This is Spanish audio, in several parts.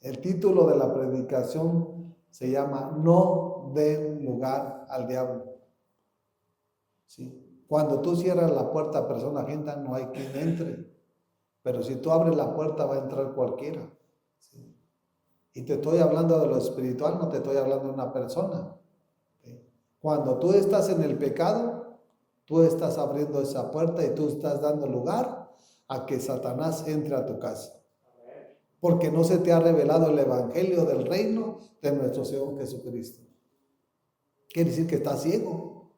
El título de la predicación se llama No den lugar al diablo. ¿Sí? Cuando tú cierras la puerta a persona ajena, no hay quien entre. Pero si tú abres la puerta, va a entrar cualquiera. ¿Sí? Y te estoy hablando de lo espiritual, no te estoy hablando de una persona. ¿Sí? Cuando tú estás en el pecado, tú estás abriendo esa puerta y tú estás dando lugar a que Satanás entre a tu casa. Porque no se te ha revelado el evangelio del reino de nuestro Señor Jesucristo. Quiere decir que estás ciego.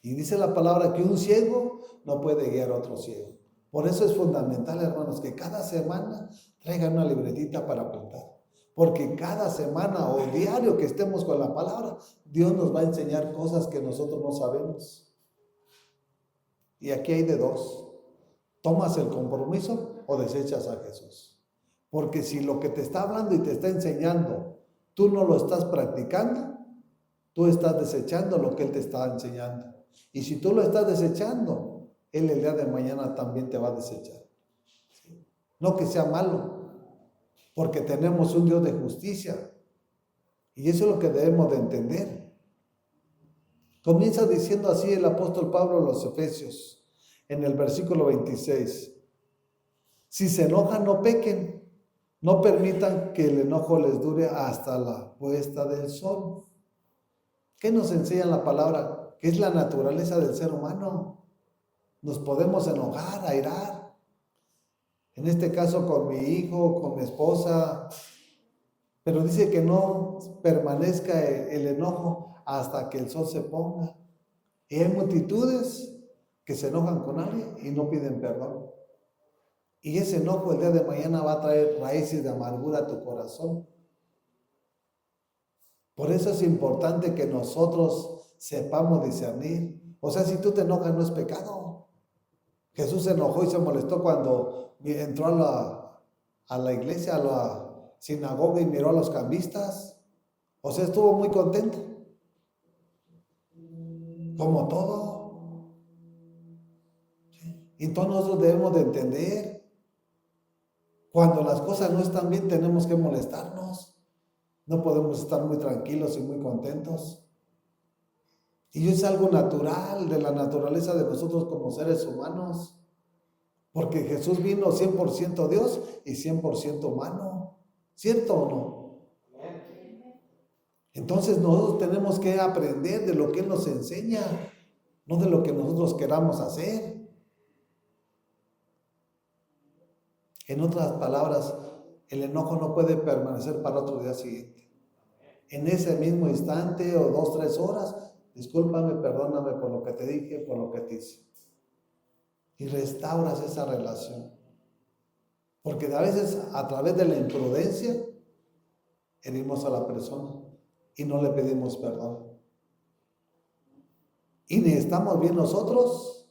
Y dice la palabra que un ciego no puede guiar a otro ciego. Por eso es fundamental, hermanos, que cada semana traigan una libretita para apuntar. Porque cada semana o diario que estemos con la palabra, Dios nos va a enseñar cosas que nosotros no sabemos. Y aquí hay de dos. ¿Tomas el compromiso o desechas a Jesús? Porque si lo que te está hablando y te está enseñando, tú no lo estás practicando, tú estás desechando lo que Él te está enseñando. Y si tú lo estás desechando, Él el día de mañana también te va a desechar. ¿Sí? No que sea malo, porque tenemos un Dios de justicia. Y eso es lo que debemos de entender. Comienza diciendo así el apóstol Pablo a los Efesios, en el versículo 26. Si se enojan, no pequen. No permitan que el enojo les dure hasta la puesta del sol. ¿Qué nos enseña la palabra? Que es la naturaleza del ser humano. Nos podemos enojar, airar. En este caso con mi hijo, con mi esposa. Pero dice que no permanezca el enojo hasta que el sol se ponga. Y hay multitudes que se enojan con alguien y no piden perdón. Y ese enojo el día de mañana va a traer raíces de amargura a tu corazón. Por eso es importante que nosotros sepamos discernir. O sea, si tú te enojas, no es pecado. Jesús se enojó y se molestó cuando entró a la iglesia, a la sinagoga y miró a los cambistas. O sea, estuvo muy contento. Como todo. Entonces nosotros debemos de entender. Cuando las cosas no están bien, tenemos que molestarnos. No podemos estar muy tranquilos y muy contentos. Y es algo natural, de la naturaleza de nosotros como seres humanos. Porque Jesús vino 100% Dios y 100% humano. ¿Cierto o no? Entonces nosotros tenemos que aprender de lo que Él nos enseña, no de lo que nosotros queramos hacer. En otras palabras, el enojo no puede permanecer para otro día siguiente. En ese mismo instante o 2, 3 horas, discúlpame, perdóname por lo que te dije, por lo que te hice. Y restauras esa relación. Porque a veces a través de la imprudencia herimos a la persona y no le pedimos perdón. Y ni estamos bien nosotros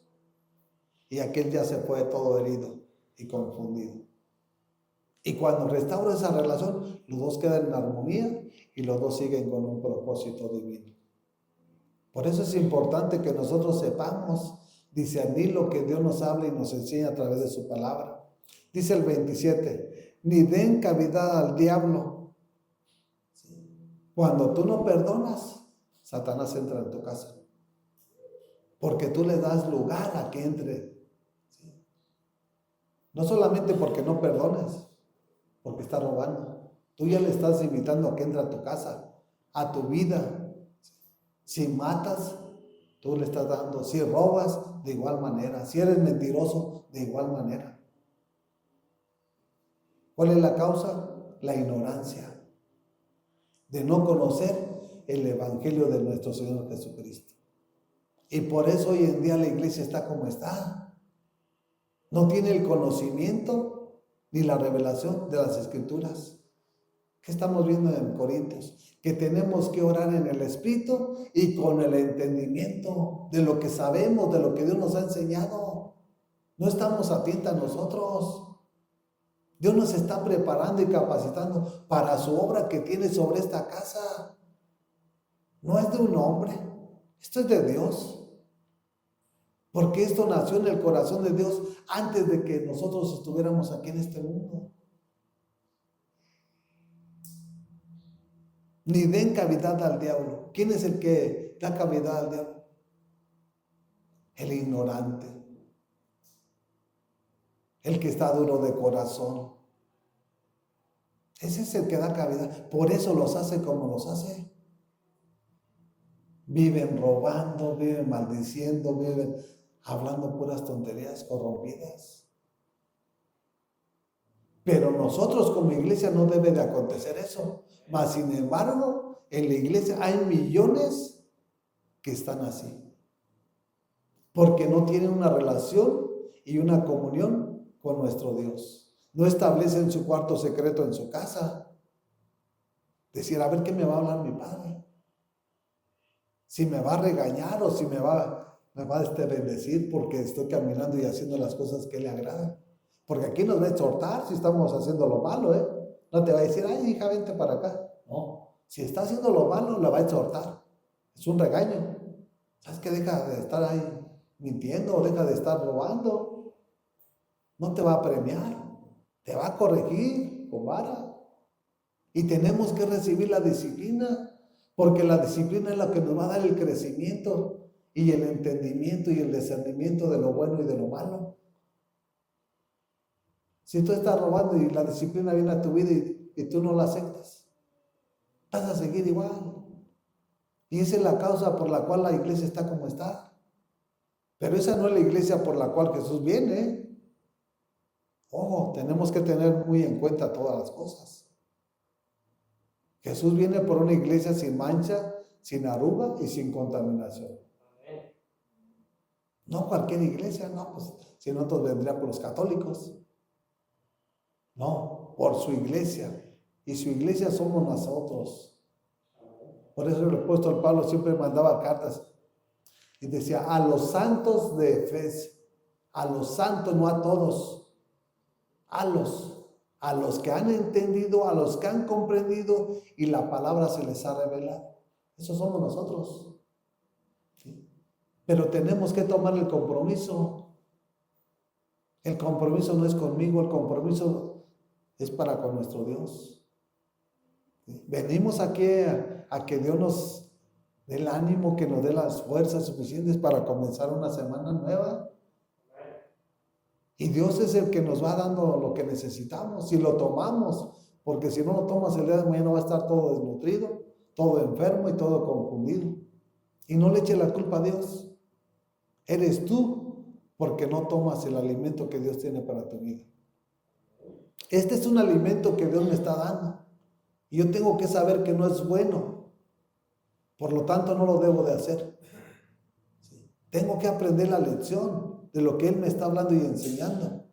y aquel ya se fue todo herido y confundido. Y cuando restaura esa relación, los dos quedan en armonía y los dos siguen con un propósito divino. Por eso es importante que nosotros sepamos discernir lo que Dios nos habla y nos enseña a través de su palabra. Dice el 27, ni den cavidad al diablo. Cuando tú no perdonas, Satanás entra en tu casa. Porque tú le das lugar a que entre. No solamente porque no perdones, porque está robando. Tú ya le estás invitando a que entre a tu casa, a tu vida. Si matas, tú le estás dando. Si robas, de igual manera. Si eres mentiroso, de igual manera. ¿Cuál es la causa? La ignorancia. De no conocer el evangelio de nuestro Señor Jesucristo. Y por eso hoy en día la iglesia está como está. No tiene el conocimiento ni la revelación de las Escrituras. ¿Qué estamos viendo en Corintios? Que tenemos que orar en el Espíritu y con el entendimiento de lo que sabemos, de lo que Dios nos ha enseñado. No estamos atentos nosotros. Dios nos está preparando y capacitando para su obra que tiene sobre esta casa. No es de un hombre, esto es de Dios. Porque esto nació en el corazón de Dios antes de que nosotros estuviéramos aquí en este mundo. Ni den cavidad al diablo. ¿Quién es el que da cavidad al diablo? El ignorante. El que está duro de corazón. Ese es el que da cavidad. Por eso los hace como los hace. Viven robando, viven maldiciendo, viven hablando puras tonterías corrompidas. Pero nosotros como iglesia no debe de acontecer eso. Mas sin embargo, en la iglesia hay millones que están así. Porque no tienen una relación y una comunión con nuestro Dios. No establecen su cuarto secreto en su casa. Decir, a ver qué me va a hablar mi padre. Si me va a regañar o si me va a bendecir porque estoy caminando y haciendo las cosas que le agradan. Porque aquí nos va a exhortar si estamos haciendo lo malo, ¿eh? No te va a decir, ay, hija, vente para acá. No, si está haciendo lo malo, la va a exhortar. Es un regaño. ¿Sabes qué? Deja de estar ahí mintiendo o deja de estar robando. No te va a premiar. Te va a corregir con vara. Y tenemos que recibir la disciplina, porque la disciplina es la que nos va a dar el crecimiento y el entendimiento y el discernimiento de lo bueno y de lo malo. Si tú estás robando y la disciplina viene a tu vida y tú no la aceptas, vas a seguir igual. Y esa es la causa por la cual la iglesia está como está. Pero esa no es la iglesia por la cual Jesús viene. Ojo, tenemos que tener muy en cuenta todas las cosas. Jesús viene por una iglesia sin mancha, sin arruga y sin contaminación. No cualquier iglesia, no, pues si no, todos vendrían por los católicos. No, por su iglesia. Y su iglesia somos nosotros. Por eso el apóstol Pablo siempre mandaba cartas y decía, a los santos de Efeso, a los santos, no a todos, a los que han entendido, a los que han comprendido y la palabra se les ha revelado. Esos somos nosotros. ¿Sí? Pero tenemos que tomar el compromiso. El compromiso no es conmigo, el compromiso es para con nuestro Dios. ¿Sí? Venimos aquí a que Dios nos dé el ánimo, que nos dé las fuerzas suficientes para comenzar una semana nueva. Y Dios es el que nos va dando lo que necesitamos, si lo tomamos, porque si no lo tomas el día de mañana va a estar todo desnutrido, todo enfermo y todo confundido. Y no le eches la culpa a Dios. Eres tú porque no tomas el alimento que Dios tiene para tu vida. Este es un alimento que Dios me está dando. Y yo tengo que saber que no es bueno. Por lo tanto, no lo debo de hacer. ¿Sí? Tengo que aprender la lección de lo que Él me está hablando y enseñando.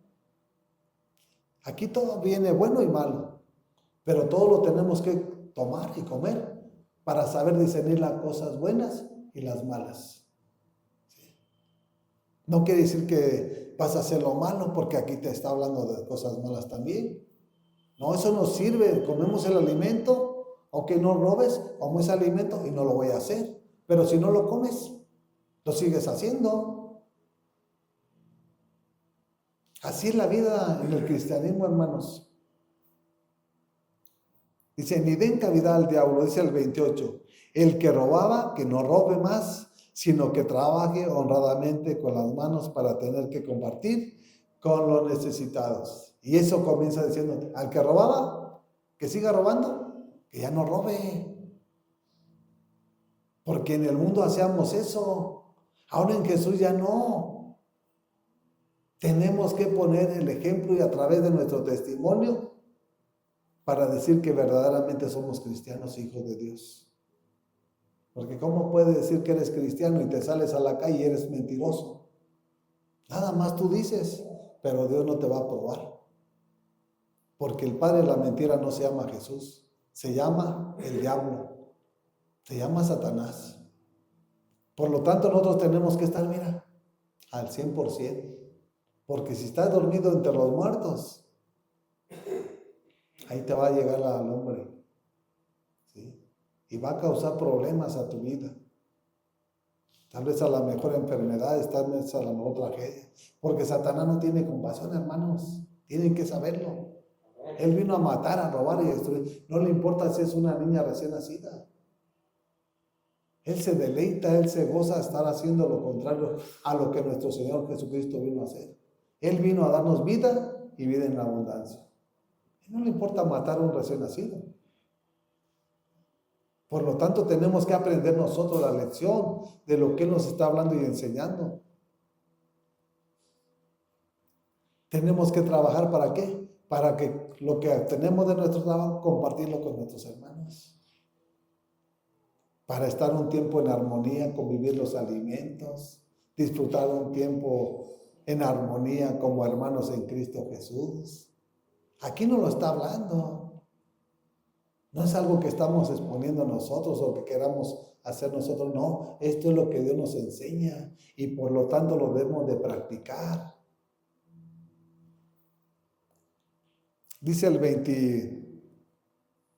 Aquí todo viene bueno y malo, pero todo lo tenemos que tomar y comer para saber discernir las cosas buenas y las malas. ¿Sí? No quiere decir que vas a hacer lo malo porque aquí te está hablando de cosas malas también. No, eso nos sirve. Comemos el alimento, aunque no robes, como ese alimento y no lo voy a hacer. Pero si no lo comes, lo sigues haciendo. Así es la vida en el cristianismo, hermanos. Dice, ni den cavidad al diablo, dice el 28. El que robaba, que no robe más, sino que trabaje honradamente con las manos para tener que compartir con los necesitados. Y eso comienza diciendo, al que robaba, que siga robando, que ya no robe. Porque en el mundo hacíamos eso. Ahora en Jesús ya no. Tenemos que poner el ejemplo y a través de nuestro testimonio para decir que verdaderamente somos cristianos, hijos de Dios. Porque ¿cómo puedes decir que eres cristiano y te sales a la calle y eres mentiroso? Nada más tú dices, pero Dios no te va a probar. Porque el padre de la mentira no se llama Jesús, se llama el diablo, se llama Satanás. Por lo tanto, nosotros tenemos que estar, mira, al 100%. Porque si estás dormido entre los muertos, ahí te va a llegar al hombre. ¿Sí? Y va a causar problemas a tu vida. Tal vez a la mejor enfermedad, tal vez a la mejor tragedia. Porque Satanás no tiene compasión, hermanos. Tienen que saberlo. Él vino a matar, a robar y a destruir. No le importa si es una niña recién nacida. Él se deleita, Él se goza de estar haciendo lo contrario a lo que nuestro Señor Jesucristo vino a hacer. Él vino a darnos vida y vida en abundancia. No le importa matar a un recién nacido. Por lo tanto, tenemos que aprender nosotros la lección de lo que Él nos está hablando y enseñando. Tenemos que trabajar ¿para qué? Para que lo que tenemos de nuestro trabajo, compartirlo con nuestros hermanos. Para estar un tiempo en armonía, convivir los alimentos, disfrutar un tiempo en armonía como hermanos en Cristo Jesús. Aquí no lo está hablando. No es algo que estamos exponiendo nosotros o que queramos hacer nosotros. No, esto es lo que Dios nos enseña y por lo tanto lo debemos de practicar. Dice el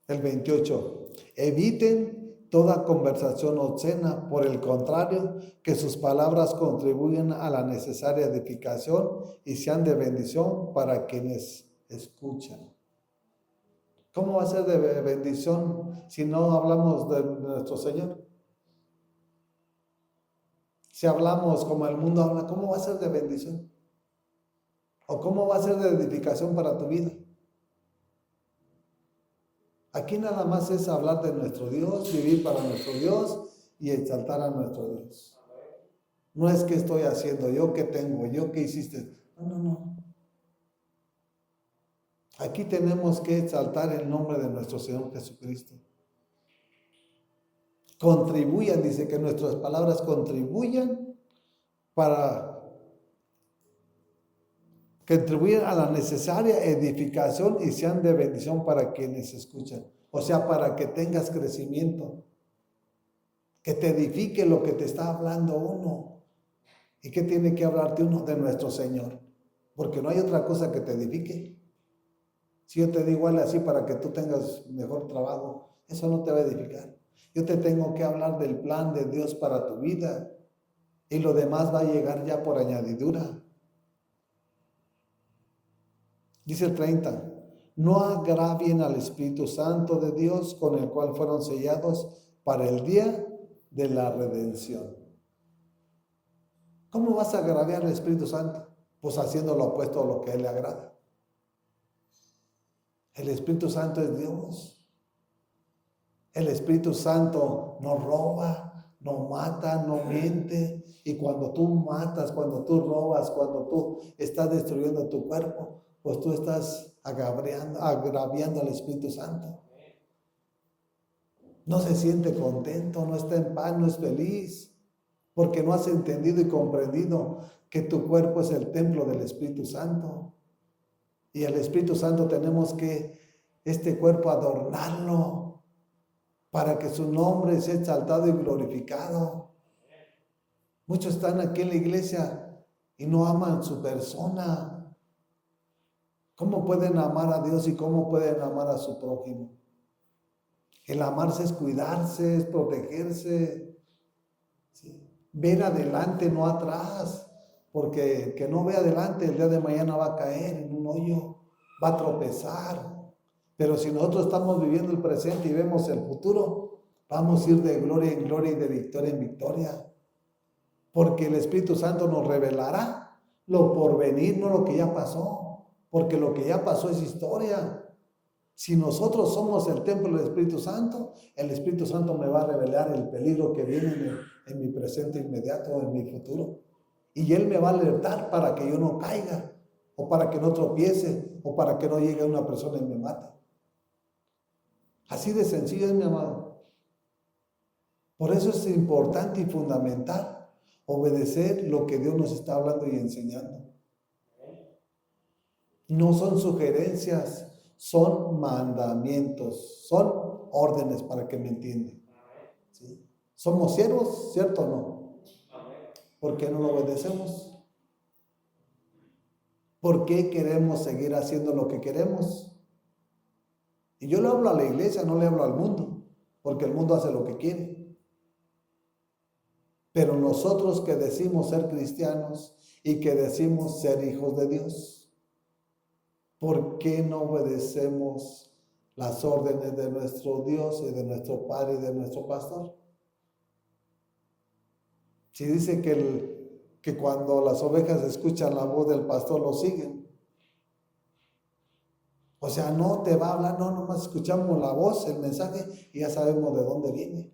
28, eviten toda conversación obscena, por el contrario, que sus palabras contribuyan a la necesaria edificación y sean de bendición para quienes escuchan. ¿Cómo va a ser de bendición si no hablamos de nuestro Señor? Si hablamos como el mundo habla, ¿cómo va a ser de bendición? ¿O cómo va a ser de edificación para tu vida? Aquí nada más es hablar de nuestro Dios, vivir para nuestro Dios y exaltar a nuestro Dios. No es que estoy haciendo, yo qué tengo, yo qué hiciste. No. Aquí tenemos que exaltar el nombre de nuestro Señor Jesucristo. Contribuyan, dice que nuestras palabras contribuyan a la necesaria edificación y sean de bendición para quienes escuchan. O sea, para que tengas crecimiento, que te edifique lo que te está hablando uno. ¿Y qué tiene que hablarte uno? De nuestro Señor. Porque no hay otra cosa que te edifique. Si yo te digo algo así para que tú tengas mejor trabajo, eso no te va a edificar. Yo te tengo que hablar del plan de Dios para tu vida y lo demás va a llegar ya por añadidura. Dice el 30, no agravien al Espíritu Santo de Dios con el cual fueron sellados para el día de la redención. ¿Cómo vas a agraviar al Espíritu Santo? Pues haciendo lo opuesto a lo que a Él le agrada. El Espíritu Santo es Dios. El Espíritu Santo no roba, no mata, no miente. Y cuando tú matas, cuando tú robas, cuando tú estás destruyendo tu cuerpo, pues tú estás agraviando al Espíritu Santo. No se siente contento, no está en paz, no es feliz, porque no has entendido y comprendido que tu cuerpo es el templo del Espíritu Santo. Y el Espíritu Santo tenemos que este cuerpo adornarlo para que su nombre sea exaltado y glorificado. Muchos están aquí en la iglesia y no aman su persona. ¿Cómo pueden amar a Dios y cómo pueden amar a su prójimo? El amarse es cuidarse, es protegerse, ¿sí? Ver adelante, no atrás, porque el que no ve adelante el día de mañana va a caer en un hoyo, va a tropezar. Pero si nosotros estamos viviendo el presente y vemos el futuro, vamos a ir de gloria en gloria y de victoria en victoria. Porque el Espíritu Santo nos revelará lo por venir, no lo que ya pasó. Porque lo que ya pasó es historia. Si nosotros somos el templo del Espíritu Santo, el Espíritu Santo me va a revelar el peligro que viene en mi presente inmediato, en mi futuro. Y Él me va a alertar para que yo no caiga, o para que no tropiece, o para que no llegue una persona y me mate. Así de sencillo es, mi amado. Por eso es importante y fundamental obedecer lo que Dios nos está hablando y enseñando. No son sugerencias, son mandamientos, son órdenes para que me entiendan. ¿Sí? ¿Somos siervos? ¿Cierto o no? ¿Por qué no lo obedecemos? ¿Por qué queremos seguir haciendo lo que queremos? Y yo le hablo a la iglesia, no le hablo al mundo, porque el mundo hace lo que quiere. Pero nosotros que decimos ser cristianos y que decimos ser hijos de Dios, ¿Por qué no obedecemos las órdenes de nuestro Dios y de nuestro Padre y de nuestro pastor? Si dice que cuando las ovejas escuchan la voz del pastor lo siguen. O sea, no te va a hablar, no, nomás escuchamos la voz, el mensaje y ya sabemos de dónde viene.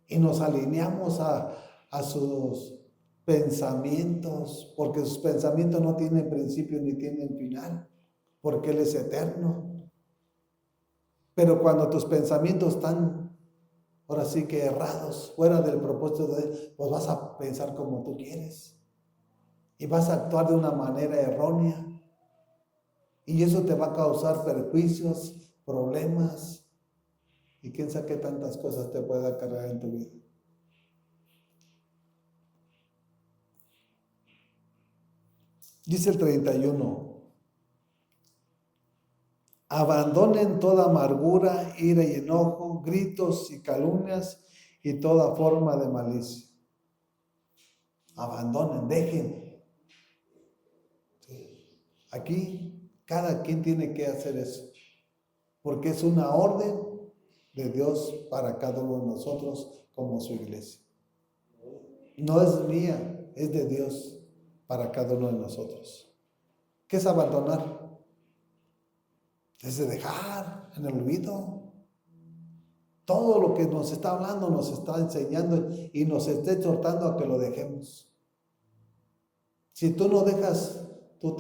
Y nos alineamos a sus pensamientos, porque sus pensamientos no tienen principio ni tienen final, porque Él es eterno. Pero cuando tus pensamientos están, ahora sí que errados, fuera del propósito de Él, pues vas a pensar como tú quieres. Y vas a actuar de una manera errónea. Y eso te va a causar perjuicios, problemas, y quién sabe qué tantas cosas te puede acarrear en tu vida. Dice el 31, abandonen toda amargura, ira y enojo, gritos y calumnias y toda forma de malicia. Abandonen, dejen. Aquí cada quien tiene que hacer eso, porque es una orden de Dios para cada uno de nosotros como su iglesia. No es mía, es de Dios para cada uno de nosotros. ¿Qué es abandonar? Es de dejar en el olvido. Todo lo que nos está hablando, nos está enseñando y nos está exhortando a que lo dejemos. Si tú no dejas, tú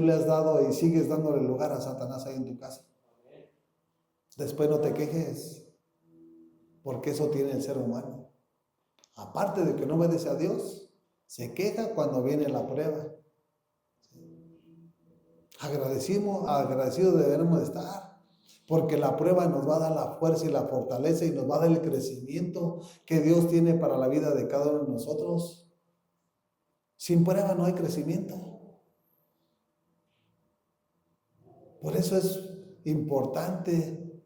le has dado y sigues dándole lugar a Satanás ahí en tu casa. Después no te quejes, porque eso tiene el ser humano. Aparte de que no obedece a Dios, se queja cuando viene la prueba. Agradecidos debemos de estar, porque la prueba nos va a dar la fuerza y la fortaleza y nos va a dar el crecimiento que Dios tiene para la vida de cada uno de nosotros. Sin prueba no hay crecimiento. Por eso es importante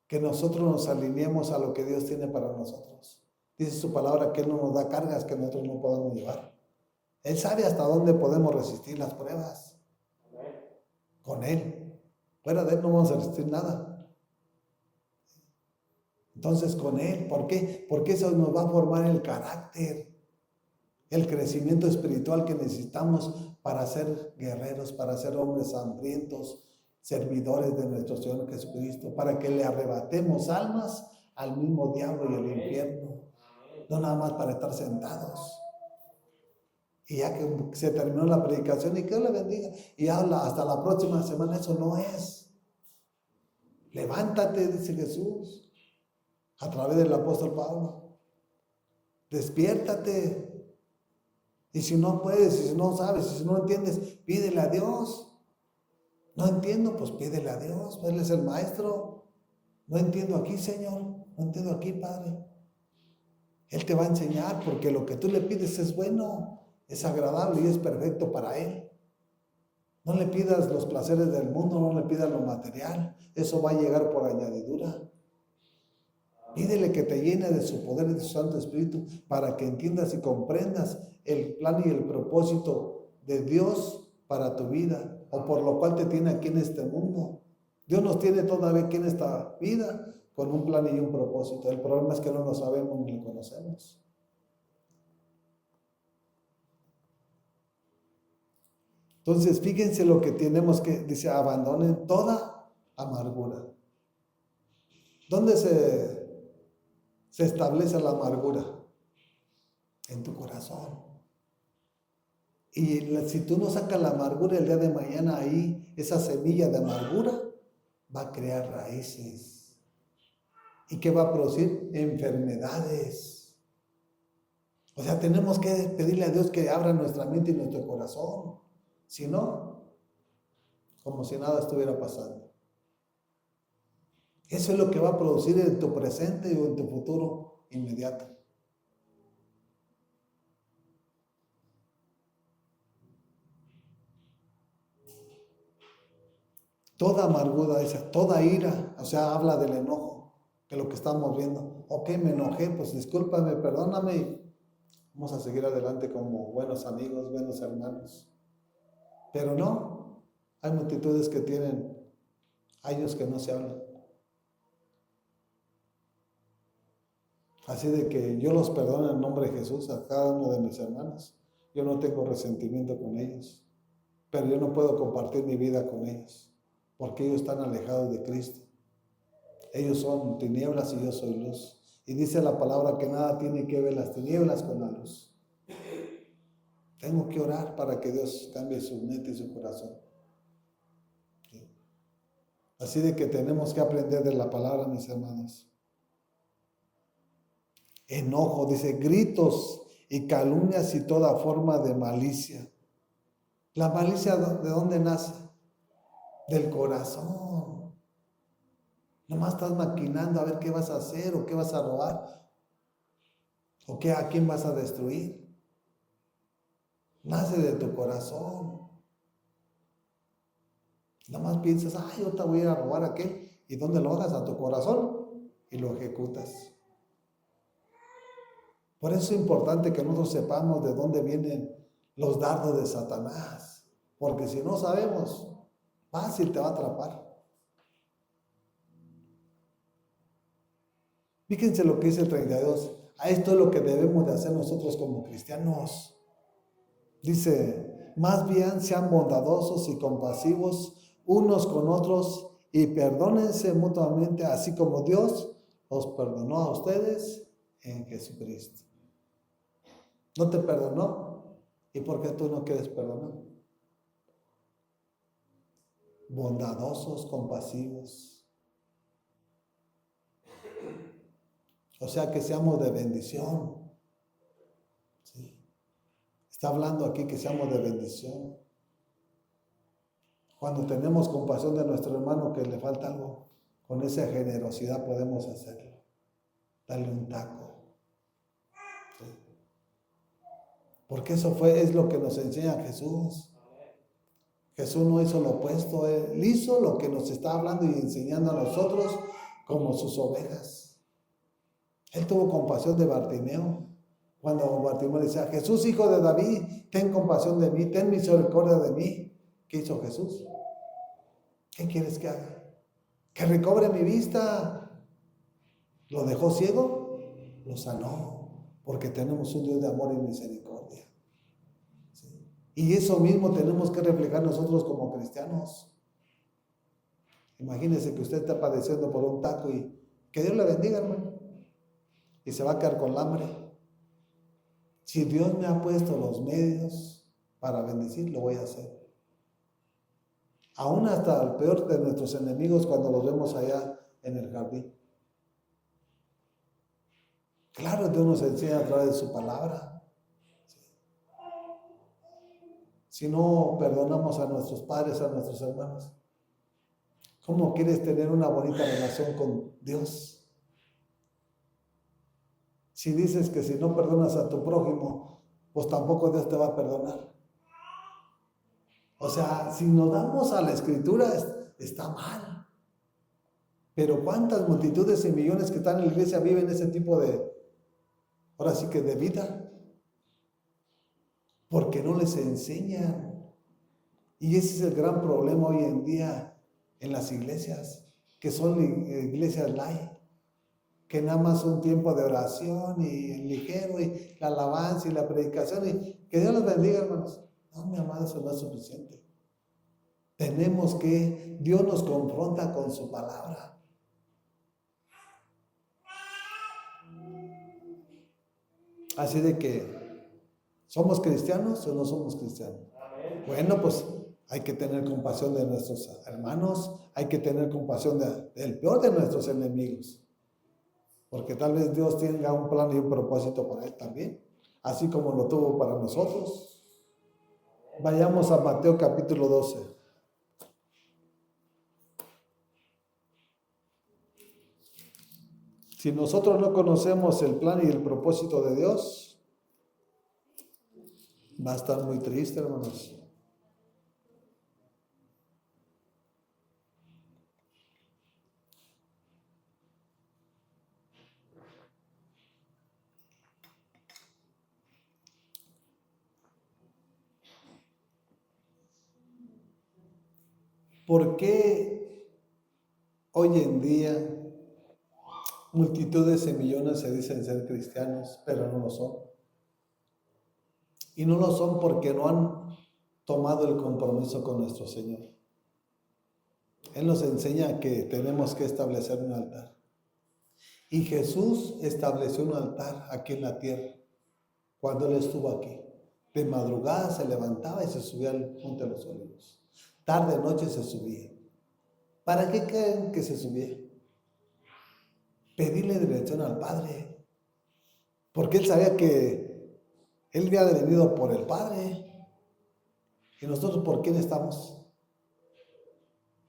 que nosotros nos alineemos a lo que Dios tiene para nosotros. Dice su palabra que Él no nos da cargas que nosotros no podamos llevar. Él sabe hasta dónde podemos resistir las pruebas. Con Él. Fuera de Él no vamos a resistir nada. Entonces con Él, ¿por qué? Porque eso nos va a formar el carácter, el crecimiento espiritual que necesitamos para ser guerreros, para ser hombres hambrientos, servidores de nuestro Señor Jesucristo, para que le arrebatemos almas al mismo diablo y al infierno. No nada más para estar sentados. Y ya que se terminó la predicación y que Dios le bendiga y habla hasta la próxima semana, eso no es. Levántate, dice Jesús, a través del apóstol Pablo. Despiértate. Y si no puedes, y si no sabes, y si no entiendes, pídele a Dios. No entiendo, pues pídele a Dios. Él es el maestro. No entiendo aquí, Señor. No entiendo aquí, Padre. Él te va a enseñar porque lo que tú le pides es bueno. Es agradable y es perfecto para Él. No le pidas los placeres del mundo, no le pidas lo material. Eso va a llegar por añadidura. Pídele que te llene de su poder y de su Santo Espíritu para que entiendas y comprendas el plan y el propósito de Dios para tu vida o por lo cual te tiene aquí en este mundo. Dios nos tiene todavía aquí en esta vida con un plan y un propósito. El problema es que no lo sabemos ni lo conocemos. Entonces, fíjense lo que tenemos que, dice, abandonen toda amargura. ¿Dónde se establece la amargura? En tu corazón. Y si tú no sacas la amargura el día de mañana ahí, esa semilla de amargura va a crear raíces. ¿Y qué va a producir? Enfermedades. O sea, tenemos que pedirle a Dios que abra nuestra mente y nuestro corazón. Si no, como si nada estuviera pasando. Eso es lo que va a producir en tu presente o en tu futuro inmediato. Toda amargura, toda ira, o sea, habla del enojo, que es lo que estamos viendo. Ok, me enojé, pues discúlpame, perdóname. Vamos a seguir adelante como buenos amigos, buenos hermanos. Pero no, Hay multitudes que tienen años que no se hablan. Así de que yo los perdono en nombre de Jesús a cada uno de mis hermanos. Yo no tengo resentimiento con ellos, pero yo no puedo compartir mi vida con ellos, porque ellos están alejados de Cristo. Ellos son tinieblas y yo soy luz. Y dice la palabra que nada tiene que ver las tinieblas con la luz. Tengo que orar para que Dios cambie su mente y su corazón. ¿Sí? Así de que tenemos que aprender de la palabra, mis hermanos. Enojo, dice, gritos y calumnias y toda forma de malicia. ¿La malicia de dónde nace? Del corazón. Nomás estás maquinando a ver qué vas a hacer o qué vas a robar o a quién vas a destruir. Nace de tu corazón. Nomás piensas, yo te voy a ir a robar a aquel. ¿Y dónde lo hagas? A tu corazón y lo ejecutas. Por eso es importante que nosotros sepamos de dónde vienen los dardos de Satanás. Porque si no sabemos, fácil te va a atrapar. Fíjense lo que dice el 32. A esto es lo que debemos de hacer nosotros como cristianos. Dice, más bien sean bondadosos y compasivos unos con otros y perdónense mutuamente, así como Dios os perdonó a ustedes en Jesucristo. ¿No te perdonó? ¿Y por qué tú no quieres perdonar? Bondadosos, compasivos. O sea, que seamos de bendición. ¿Sí? Está hablando aquí que seamos de bendición. Cuando tenemos compasión de nuestro hermano que le falta algo, con esa generosidad podemos hacerlo. Darle un taco. ¿Sí? Porque eso es lo que nos enseña Jesús. Jesús no hizo lo opuesto, Él hizo lo que nos está hablando y enseñando a nosotros como sus ovejas. Él tuvo compasión de Bartimeo. Cuando Bartimeo decía, Jesús, hijo de David, ten compasión de mí, ten misericordia de mí. ¿Qué hizo Jesús? ¿Qué quieres que haga? Que recobre mi vista. ¿Lo dejó ciego? Lo sanó, porque tenemos un Dios de amor y misericordia. ¿Sí? Y eso mismo tenemos que reflejar nosotros como cristianos. Imagínese que usted está padeciendo por un taco y que Dios le bendiga, hermano. Y se va a quedar con el hambre. Si Dios me ha puesto los medios para bendecir, lo voy a hacer. Aún hasta el peor de nuestros enemigos cuando los vemos allá en el jardín. Claro, Dios nos enseña a través de su palabra. Si no perdonamos a nuestros padres, a nuestros hermanos, ¿cómo quieres tener una bonita relación con Dios? Si dices que si no perdonas a tu prójimo, pues tampoco Dios te va a perdonar. O sea, si nos damos a la escritura, está mal. Pero ¿cuántas multitudes y millones que están en la iglesia viven ese tipo ahora sí que de vida? Porque no les enseñan. Y ese es el gran problema hoy en día en las iglesias, que son iglesias light, que nada más un tiempo de oración y el ligero y la alabanza y la predicación y que Dios los bendiga, hermanos. No, mi amado, eso no es suficiente. Dios nos confronta con su palabra. Así de que, ¿somos cristianos o no somos cristianos? Amén. Bueno, pues hay que tener compasión de nuestros hermanos, hay que tener compasión del peor de nuestros enemigos. Porque tal vez Dios tenga un plan y un propósito para él también, así como lo tuvo para nosotros. Vayamos a Mateo capítulo 12. Si nosotros no conocemos el plan y el propósito de Dios, va a estar muy triste, hermanos. ¿Por qué hoy en día multitudes de millones se dicen ser cristianos, pero no lo son? Y no lo son porque no han tomado el compromiso con nuestro Señor. Él nos enseña que tenemos que establecer un altar. Y Jesús estableció un altar aquí en la tierra cuando Él estuvo aquí. De madrugada se levantaba y se subía al Monte de los Olivos. Tarde, noche se subía. ¿Para qué creen que se subía? Pedirle dirección al Padre. Porque Él sabía que Él había venido por el Padre. ¿Y nosotros por quién estamos?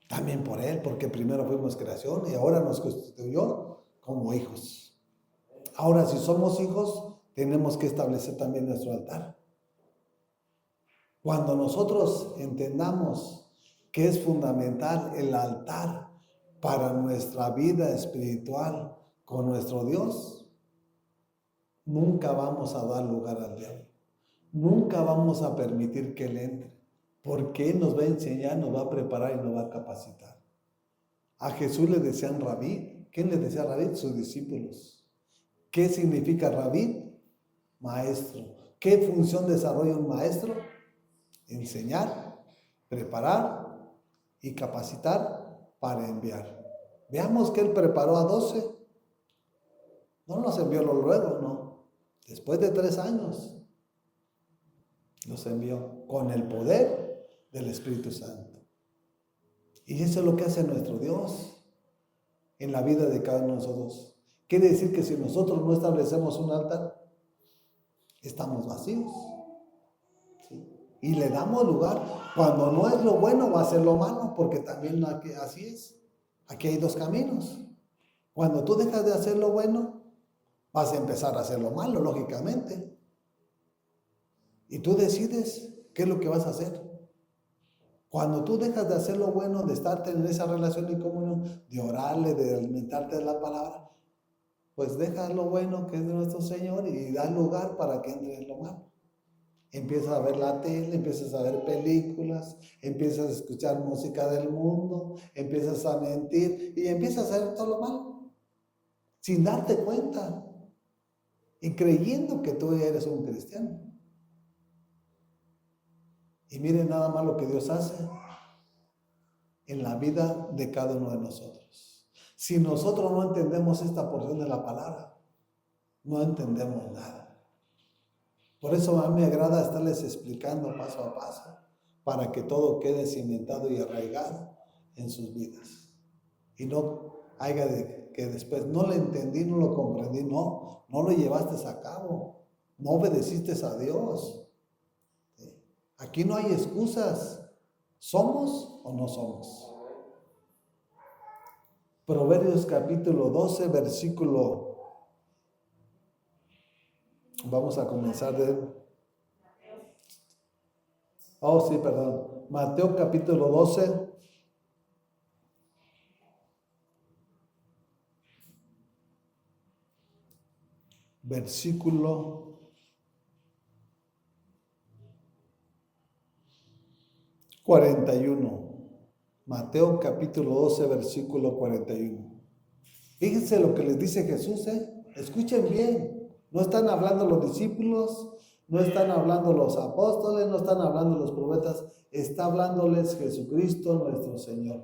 También por Él, porque primero fuimos creación y ahora nos constituyó como hijos. Ahora, si somos hijos, tenemos que establecer también nuestro altar. Cuando nosotros entendamos que es fundamental el altar para nuestra vida espiritual con nuestro Dios, nunca vamos a dar lugar al diablo. Nunca vamos a permitir que Él entre, porque Él nos va a enseñar, nos va a preparar y nos va a capacitar. A Jesús le decían rabí. ¿Quién le decía rabí? Sus discípulos. ¿Qué significa rabí? Maestro. ¿Qué función desarrolla un maestro? Enseñar, preparar y capacitar para enviar. Veamos que Él preparó a 12. No los envió luego, no. Después de 3 años los envió con el poder del Espíritu Santo. Y eso es lo que hace nuestro Dios en la vida de cada uno de nosotros. Quiere decir que si nosotros no establecemos un altar, estamos vacíos. ¿Sí? Y le damos lugar. Cuando no es lo bueno, va a ser lo malo, porque también así es. Aquí hay 2 caminos. Cuando tú dejas de hacer lo bueno, vas a empezar a hacer lo malo, lógicamente. Y tú decides qué es lo que vas a hacer. Cuando tú dejas de hacer lo bueno, de estarte en esa relación y comunión, de orarle, de alimentarte de la palabra, pues deja lo bueno que es de nuestro Señor y da lugar para que entre en lo malo. Empiezas a ver la tele, empiezas a ver películas, empiezas a escuchar música del mundo, empiezas a mentir y empiezas a hacer todo lo malo, sin darte cuenta y creyendo que tú eres un cristiano. Y miren nada más lo que Dios hace en la vida de cada uno de nosotros. Si nosotros no entendemos esta porción de la palabra, no entendemos nada. Por eso a mí me agrada estarles explicando paso a paso, para que todo quede cimentado y arraigado en sus vidas. Y no haya que después no lo entendí, no lo comprendí, no lo llevaste a cabo, no obedeciste a Dios. Aquí no hay excusas. ¿Somos o no somos? Proverbios capítulo 12, versículo. Vamos a comenzar de. Mateo capítulo 12. Versículo 41. Mateo capítulo 12, versículo 41. Fíjense lo que les dice Jesús, Escuchen bien. No están hablando los discípulos, no están hablando los apóstoles, no están hablando los profetas, está hablándoles Jesucristo nuestro Señor.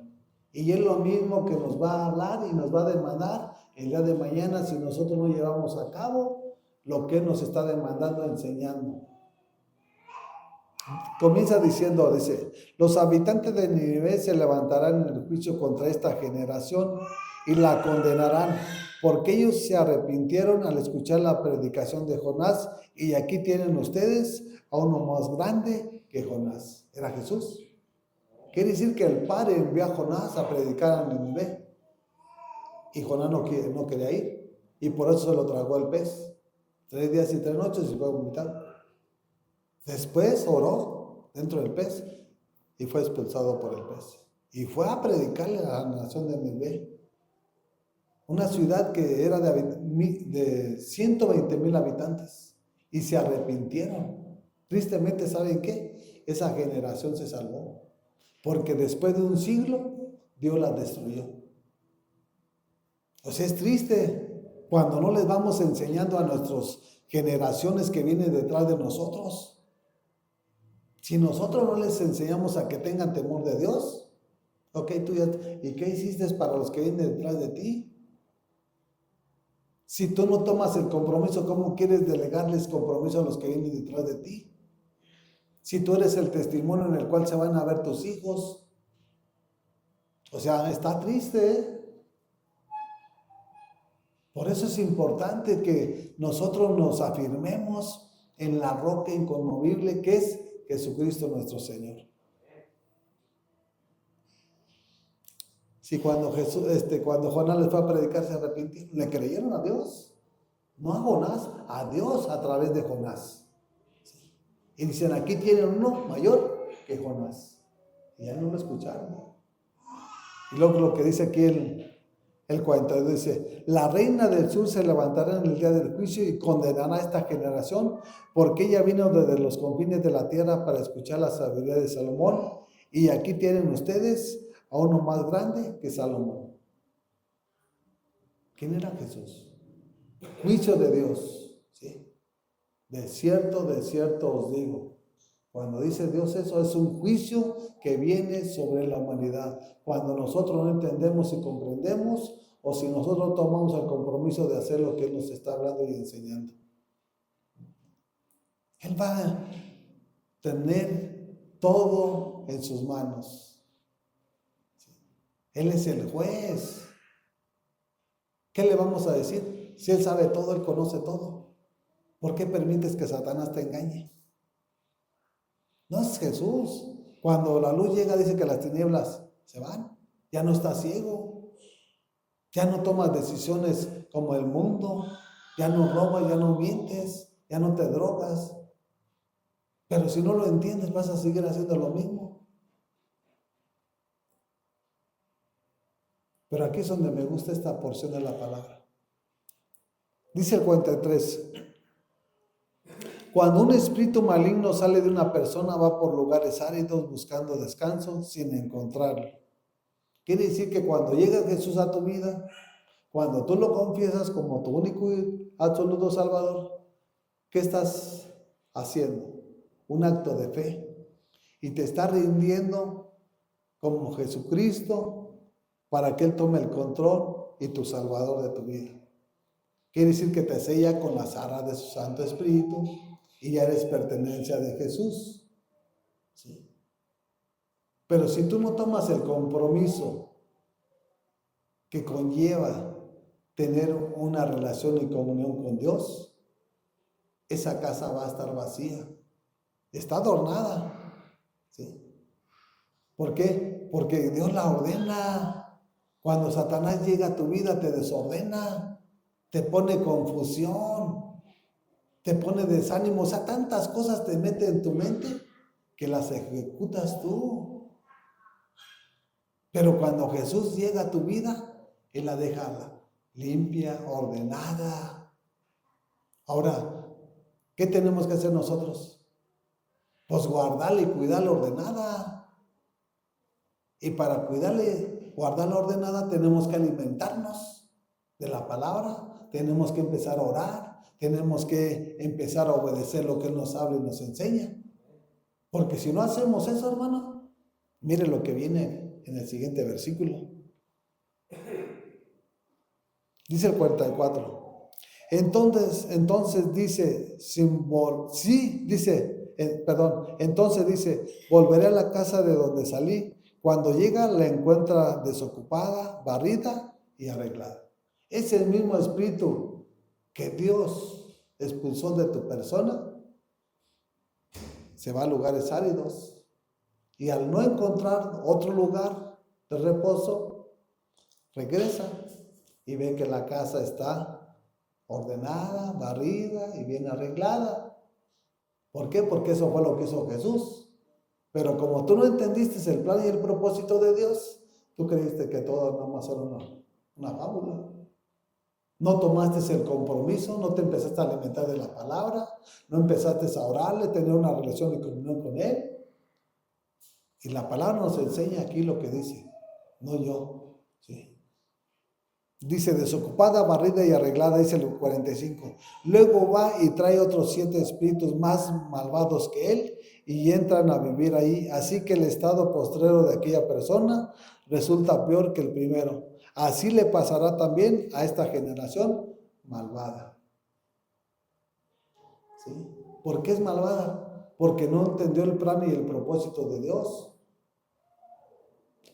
Y es lo mismo que nos va a hablar y nos va a demandar el día de mañana si nosotros no llevamos a cabo lo que Él nos está demandando, enseñando. Comienza diciendo, dice, los habitantes de Nínive se levantarán en el juicio contra esta generación y la condenarán, porque ellos se arrepintieron al escuchar la predicación de Jonás, y aquí tienen ustedes a uno más grande que Jonás. Era Jesús. Quiere decir que el Padre envió a Jonás a predicar a Nínive, y Jonás no quería ir, y por eso se lo tragó el pez. 3 días y 3 noches y fue vomitado. Después oró dentro del pez y fue expulsado por el pez. Y fue a predicarle a la nación de Nínive, una ciudad que era de 120,000 habitantes, y se arrepintieron. Tristemente, ¿saben qué? Esa generación se salvó. porque después de un siglo Dios las destruyó. O sea, es triste cuando no les vamos enseñando a nuestras generaciones que vienen detrás de nosotros. Si nosotros no les enseñamos a que tengan temor de Dios, ok, ¿y qué hiciste para los que vienen detrás de ti? Si tú no tomas el compromiso, ¿cómo quieres delegarles compromiso a los que vienen detrás de ti? Si tú eres el testimonio en el cual se van a ver tus hijos. O sea, está triste, ¿eh? Por eso es importante que nosotros nos afirmemos en la roca inconmovible que es Jesucristo nuestro Señor. Si cuando Jonás les fue a predicar se arrepintieron, ¿le creyeron a Dios? No a Jonás, a Dios a través de Jonás. Y dicen, aquí tienen uno mayor que Jonás. Y ya no lo escucharon. Y luego lo que dice aquí el 42 dice, la reina del sur se levantará en el día del juicio y condenará a esta generación, porque ella vino desde los confines de la tierra para escuchar la sabiduría de Salomón, y aquí tienen ustedes a uno más grande que Salomón. ¿Quién era Jesús? Juicio de Dios, ¿sí? De cierto os digo. Cuando dice Dios eso, es un juicio que viene sobre la humanidad. Cuando nosotros no entendemos y comprendemos, o si nosotros tomamos el compromiso de hacer lo que Él nos está hablando y enseñando. Él va a tener todo en sus manos. Él es el juez. ¿Qué le vamos a decir? Si Él sabe todo, Él conoce todo. ¿Por qué permites que Satanás te engañe? No es Jesús. Cuando la luz llega, dice que las tinieblas se van. Ya no estás ciego. Ya no tomas decisiones como el mundo. Ya no robas, ya no mientes, ya no te drogas. Pero si no lo entiendes, vas a seguir haciendo lo mismo. Pero aquí es donde me gusta esta porción de la palabra. Dice el 43. Cuando un espíritu maligno sale de una persona, va por lugares áridos buscando descanso sin encontrarlo. Quiere decir que cuando llega Jesús a tu vida, cuando tú lo confiesas como tu único y absoluto Salvador, ¿qué estás haciendo? Un acto de fe. Y te estás rindiendo como Jesucristo para que Él tome el control y tu Salvador de tu vida. Quiere decir que te sella con las arras de su Santo Espíritu y ya eres pertenencia de Jesús. ¿Sí? Pero si tú no tomas el compromiso que conlleva tener una relación y comunión con Dios, esa casa va a estar vacía. Está adornada. ¿Sí? ¿Por qué? Porque Dios la ordena. Cuando Satanás llega a tu vida, te desordena, te pone confusión, te pone desánimo. O sea, tantas cosas te mete en tu mente que las ejecutas tú. Pero cuando Jesús llega a tu vida, Él la deja limpia, ordenada. Ahora, ¿qué tenemos que hacer nosotros? Pues guardarla y cuidarla ordenada. Y para cuidarle, guardarla ordenada, tenemos que alimentarnos de la palabra, tenemos que empezar a orar, tenemos que empezar a obedecer lo que Él nos habla y nos enseña. Porque si no hacemos eso, hermano, mire lo que viene en el siguiente versículo. Dice el 44. Entonces dice, entonces dice, volveré a la casa de donde salí. Cuando llega, la encuentra desocupada, barrida y arreglada. Es el mismo espíritu que Dios expulsó de tu persona. Se va a lugares áridos y al no encontrar otro lugar de reposo, regresa y ve que la casa está ordenada, barrida y bien arreglada. ¿Por qué? Porque eso fue lo que hizo Jesús. Pero como tú no entendiste el plan y el propósito de Dios, tú creíste que todo nada más era una fábula. No tomaste el compromiso, no te empezaste a alimentar de la palabra, no empezaste a orarle, tener una relación y comunión con Él. Y la palabra nos enseña aquí lo que dice, no yo. ¿Sí? Dice, desocupada, barrida y arreglada, dice el 45. Luego va y trae otros 7 espíritus más malvados que él y entran a vivir ahí. Así que el estado postrero de aquella persona resulta peor que el primero. Así le pasará también a esta generación malvada. ¿Sí? ¿Por qué es malvada? Porque no entendió el plan y el propósito de Dios.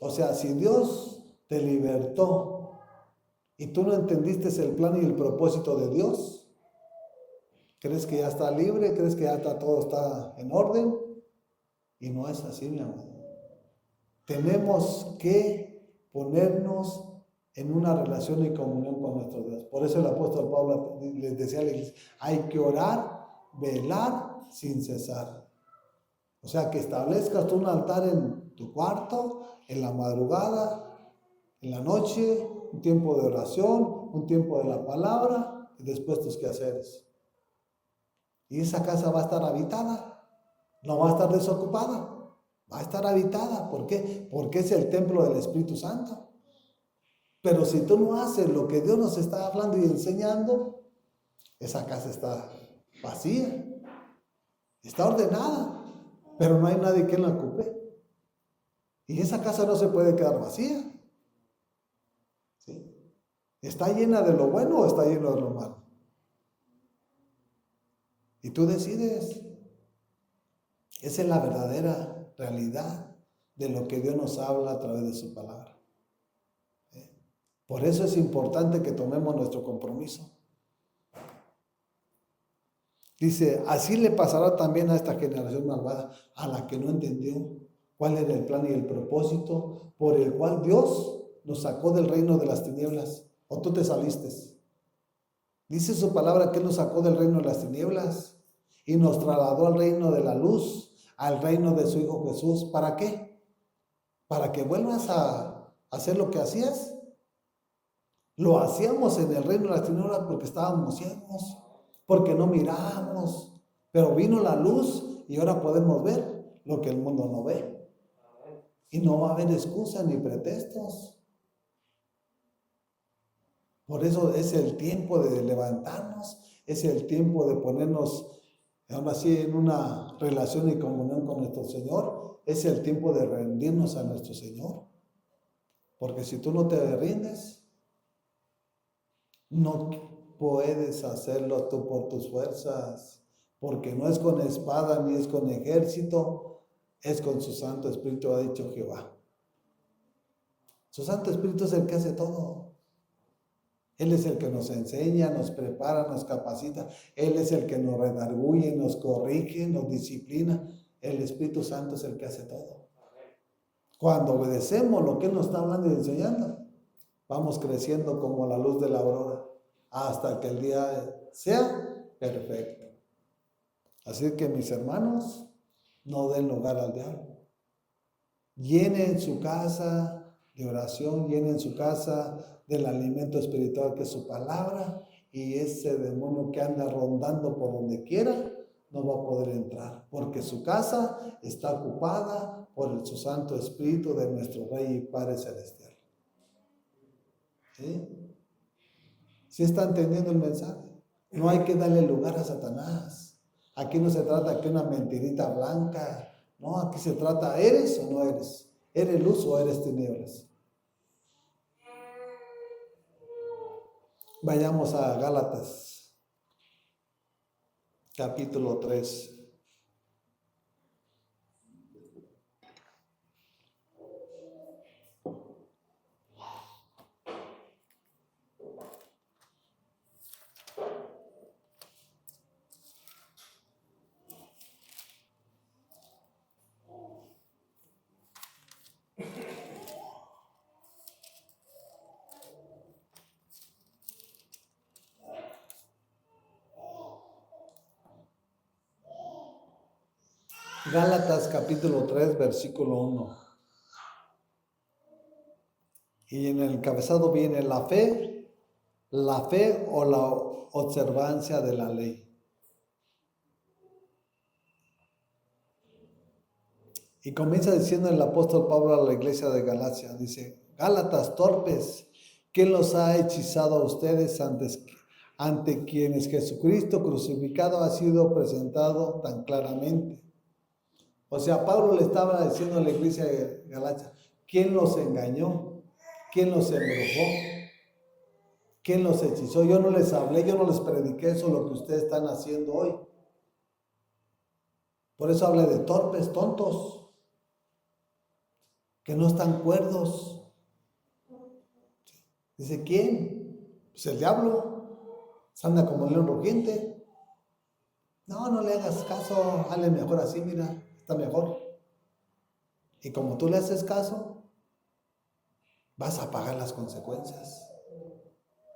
O sea, si Dios te libertó y tú no entendiste el plan y el propósito de Dios, ¿crees que ya está libre? ¿Crees que ya todo está en orden? Y no es así, mi amado. Tenemos que ponernos en una relación y comunión con nuestro Dios. Por eso el apóstol Pablo les decía a la iglesia, hay que orar, velar sin cesar. O sea, que establezcas tú un altar en tu cuarto, en la madrugada, en la noche, un tiempo de oración, un tiempo de la palabra y después tus quehaceres. Y esa casa va a estar habitada, no va a estar desocupada, va a estar habitada. ¿Por qué? Porque es el templo del Espíritu Santo. Pero si tú no haces lo que Dios nos está hablando y enseñando, esa casa está vacía, está ordenada, pero no hay nadie que la ocupe. Y esa casa no se puede quedar vacía. ¿Sí? ¿Está llena de lo bueno o está llena de lo malo? Y tú decides. Esa es la verdadera realidad de lo que Dios nos habla a través de su palabra. Por eso es importante que tomemos nuestro compromiso. Dice, así le pasará también a esta generación malvada, a la que no entendió cuál era el plan y el propósito por el cual Dios nos sacó del reino de las tinieblas. ¿O tú te saliste? Dice su palabra que Él nos sacó del reino de las tinieblas y nos trasladó al reino de la luz, al reino de su Hijo Jesús. ¿Para qué? Para que vuelvas a hacer lo que hacías. Lo hacíamos en el reino de las tinieblas porque estábamos ciegos, porque no mirábamos, pero vino la luz y ahora podemos ver lo que el mundo no ve. Y no va a haber excusas ni pretextos. Por eso es el tiempo de levantarnos, es el tiempo de ponernos, aún así, en una relación y comunión con nuestro Señor. Es el tiempo de rendirnos a nuestro Señor. Porque si tú no te rindes, no puedes hacerlo tú por tus fuerzas, porque no es con espada ni es con ejército, es con su Santo Espíritu, ha dicho Jehová. Su Santo Espíritu es el que hace todo. Él es el que nos enseña, nos prepara, nos capacita. Él es el que nos redarguye, nos corrige, nos disciplina. El Espíritu Santo es el que hace todo. Cuando obedecemos lo que Él nos está hablando y enseñando, vamos creciendo como la luz de la aurora hasta que el día sea perfecto. Así que, mis hermanos, no den lugar al diablo. Llenen su casa de oración, llenen su casa del alimento espiritual que es su palabra, y ese demonio que anda rondando por donde quiera no va a poder entrar, porque su casa está ocupada por su Santo Espíritu de nuestro Rey y Padre Celestial. ¿Sí? ¿Sí está entendiendo el mensaje? No hay que darle lugar a Satanás. Aquí no se trata de una mentirita blanca. No, aquí se trata, ¿eres o no eres? ¿Eres luz o eres tinieblas? Vayamos a Gálatas, capítulo 3. Gálatas capítulo 3, versículo 1. Y en el encabezado viene la fe o la observancia de la ley. Y comienza diciendo el apóstol Pablo a la iglesia de Galacia, dice, Gálatas torpes, ¿quién los ha hechizado a ustedes ante quienes Jesucristo crucificado ha sido presentado tan claramente? O sea, Pablo le estaba diciendo a la iglesia de Galacia, ¿quién los engañó? ¿Quién los embrujó? ¿Quién los hechizó? Yo no les hablé, yo no les prediqué eso, lo que ustedes están haciendo hoy. Por eso habla de torpes, tontos, que no están cuerdos. Dice, ¿quién? Pues el diablo. Se anda como león rugiente. No le hagas caso, hazle mejor así, mira, está mejor. Y como tú le haces caso, vas a pagar las consecuencias.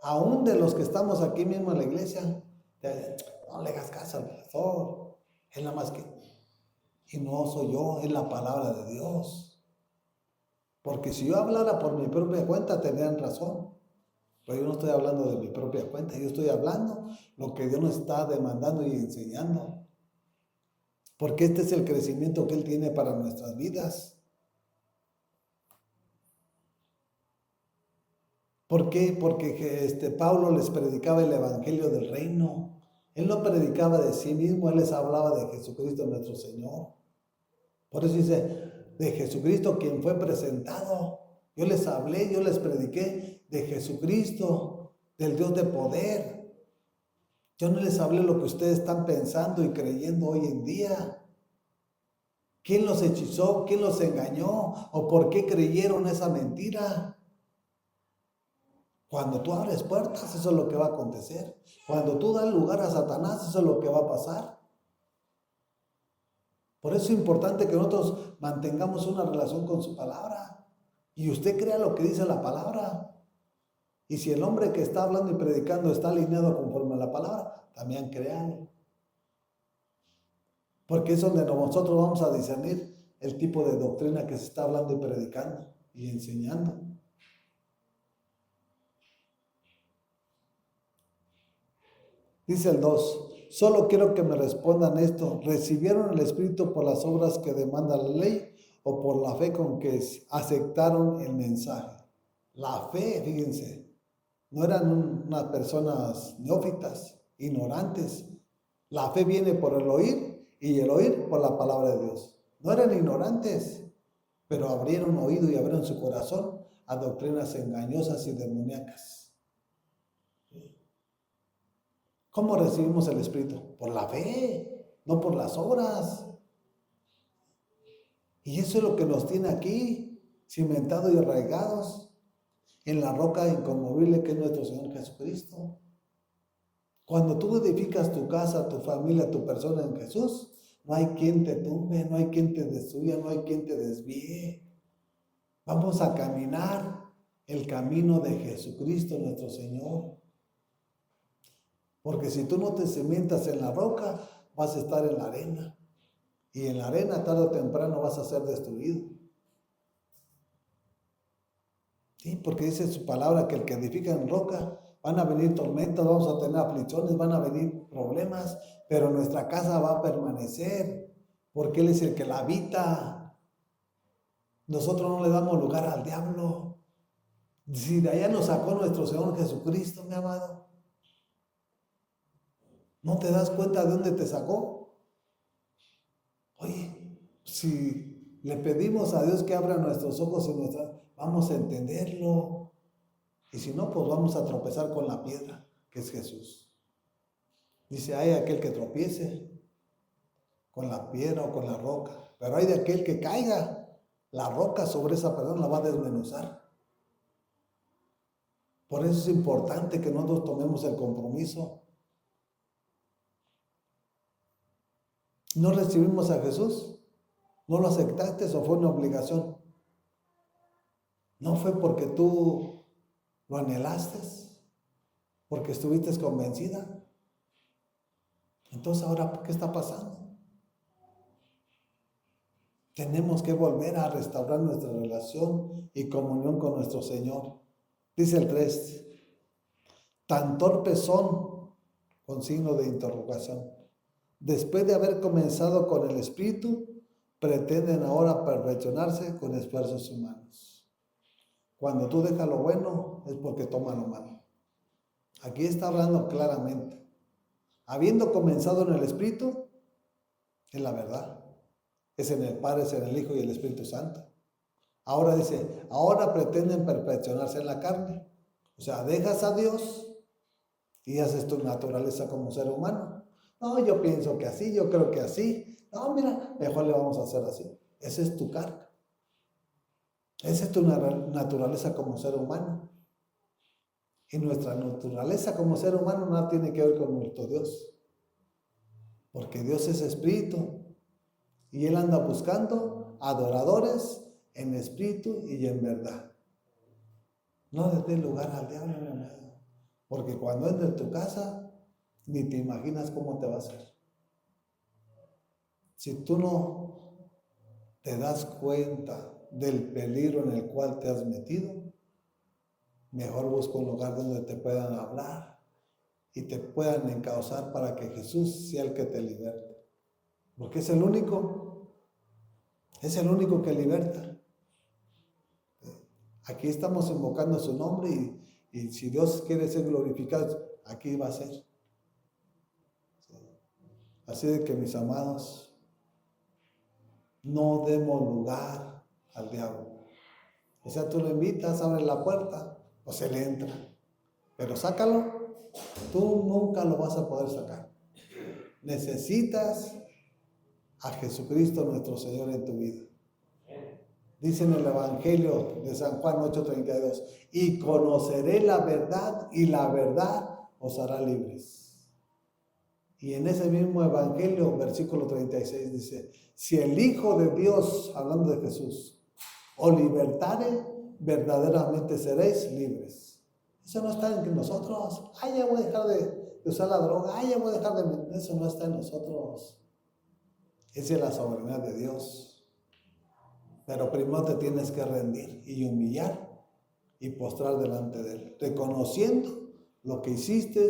Aún de los que estamos aquí mismo en la iglesia, no le hagas caso al pastor, es nada más que, y no soy yo, es la palabra de Dios. Porque si yo hablara por mi propia cuenta, tendrían razón. Pero yo no estoy hablando de mi propia cuenta, yo estoy hablando lo que Dios nos está demandando y enseñando. Porque este es el crecimiento que Él tiene para nuestras vidas. ¿Por qué? Porque Pablo les predicaba el evangelio del reino. Él no predicaba de sí mismo, Él les hablaba de Jesucristo nuestro Señor. Por eso dice, de Jesucristo quien fue presentado. Yo les hablé, yo les prediqué de Jesucristo, del Dios de poder. Yo no les hablé lo que ustedes están pensando y creyendo hoy en día. ¿Quién los hechizó? ¿Quién los engañó? ¿O por qué creyeron esa mentira? Cuando tú abres puertas, eso es lo que va a acontecer. Cuando tú das lugar a Satanás, eso es lo que va a pasar. Por eso es importante que nosotros mantengamos una relación con su palabra. Y usted crea lo que dice la palabra. Y si el hombre que está hablando y predicando está alineado conforme a la palabra, también créalo. Porque es donde nosotros vamos a discernir el tipo de doctrina que se está hablando y predicando y enseñando. Dice el 2, solo quiero que me respondan esto, ¿recibieron el Espíritu por las obras que demanda la ley o por la fe con que aceptaron el mensaje? La fe, fíjense, no eran unas personas neófitas, ignorantes. La fe viene por el oír y el oír por la palabra de Dios. No eran ignorantes, pero abrieron oído y abrieron su corazón a doctrinas engañosas y demoníacas. ¿Cómo recibimos el Espíritu? Por la fe, no por las obras. Y eso es lo que nos tiene aquí, cimentados y arraigados en la roca inconmovible que es nuestro Señor Jesucristo. Cuando tú edificas tu casa, tu familia, tu persona en Jesús, no hay quien te tumbe, no hay quien te destruya, no hay quien te desvíe. Vamos a caminar el camino de Jesucristo nuestro Señor. Porque si tú no te cimentas en la roca, vas a estar en la arena. Y en la arena, tarde o temprano, vas a ser destruido. ¿Sí? Porque dice su palabra que el que edifica en roca, van a venir tormentas, vamos a tener aflicciones, van a venir problemas, pero nuestra casa va a permanecer, porque Él es el que la habita. Nosotros no le damos lugar al diablo. Si de allá nos sacó nuestro Señor Jesucristo, mi amado, ¿no te das cuenta de dónde te sacó? Oye, si le pedimos a Dios que abra nuestros ojos y vamos a entenderlo. Y si no, pues vamos a tropezar con la piedra, que es Jesús. Dice, hay aquel que tropiece con la piedra o con la roca, pero hay de aquel que caiga, la roca sobre esa persona la va a desmenuzar. Por eso es importante que nosotros tomemos el compromiso. ¿No recibimos a Jesús? ¿No lo aceptaste o fue una obligación? ¿No fue porque tú lo anhelaste? ¿Porque estuviste convencida? Entonces, ahora, ¿qué está pasando? Tenemos que volver a restaurar nuestra relación y comunión con nuestro Señor. Dice el 3, tan torpes son, con signo de interrogación. Después de haber comenzado con el Espíritu, pretenden ahora perfeccionarse con esfuerzos humanos. Cuando tú dejas lo bueno es porque toma lo malo. Aquí está hablando claramente. Habiendo comenzado en el Espíritu, en la verdad, es en el Padre, es en el Hijo y el Espíritu Santo. Ahora dice, ahora pretenden perfeccionarse en la carne. O sea, dejas a Dios y haces tu naturaleza como ser humano. No, yo pienso que así, yo creo que así. No, mira, mejor le vamos a hacer así. Esa es tu carne. Esa es tu naturaleza como ser humano. Y nuestra naturaleza como ser humano nada tiene que ver con nuestro Dios. Porque Dios es espíritu. Y Él anda buscando adoradores en espíritu y en verdad. No le des lugar al diablo, mi amado. Porque cuando entre en tu casa, ni te imaginas cómo te va a hacer. Si tú no te das cuenta del peligro en el cual te has metido, mejor busca un lugar donde te puedan hablar y te puedan encauzar para que Jesús sea el que te liberte. Porque es el único que liberta. Aquí estamos invocando su nombre y si Dios quiere ser glorificado, aquí va a ser. Así de que, mis amados, no demos lugar al diablo. O sea, tú lo invitas, abres la puerta, o se le entra. Pero sácalo, tú nunca lo vas a poder sacar. Necesitas a Jesucristo nuestro Señor en tu vida. Dice en el Evangelio de San Juan 8:32, y conoceré la verdad y la verdad os hará libres. Y en ese mismo Evangelio, versículo 36 dice, si el Hijo de Dios, hablando de Jesús, os libertare, verdaderamente seréis libres. Eso no está en nosotros. Ay, ya voy a dejar de usar la droga. Ay, ya voy a dejar de... Eso no está en nosotros. Esa es la soberanía de Dios. Pero primero te tienes que rendir y humillar y postrar delante de Él, reconociendo lo que hiciste,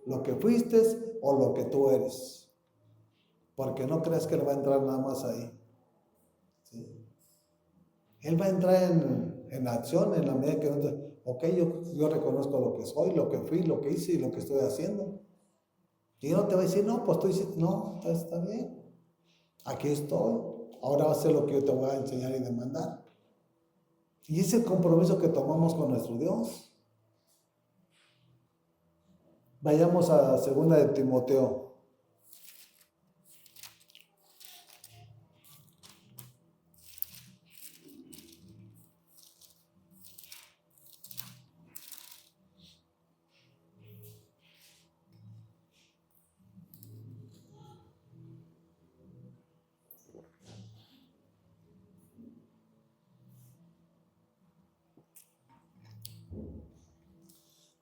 lo que fuiste o lo que tú eres. Porque no creas que Él va a entrar nada más ahí. ¿Sí? Él va a entrar en acción en la medida que ok, yo reconozco lo que soy, lo que fui, lo que hice y lo que estoy haciendo. Y no te va a decir, no, pues tú hiciste, no, está bien. Aquí estoy. Ahora va a ser lo que yo te voy a enseñar y demandar. Y ese es el compromiso que tomamos con nuestro Dios. Vayamos a 2 de Timoteo.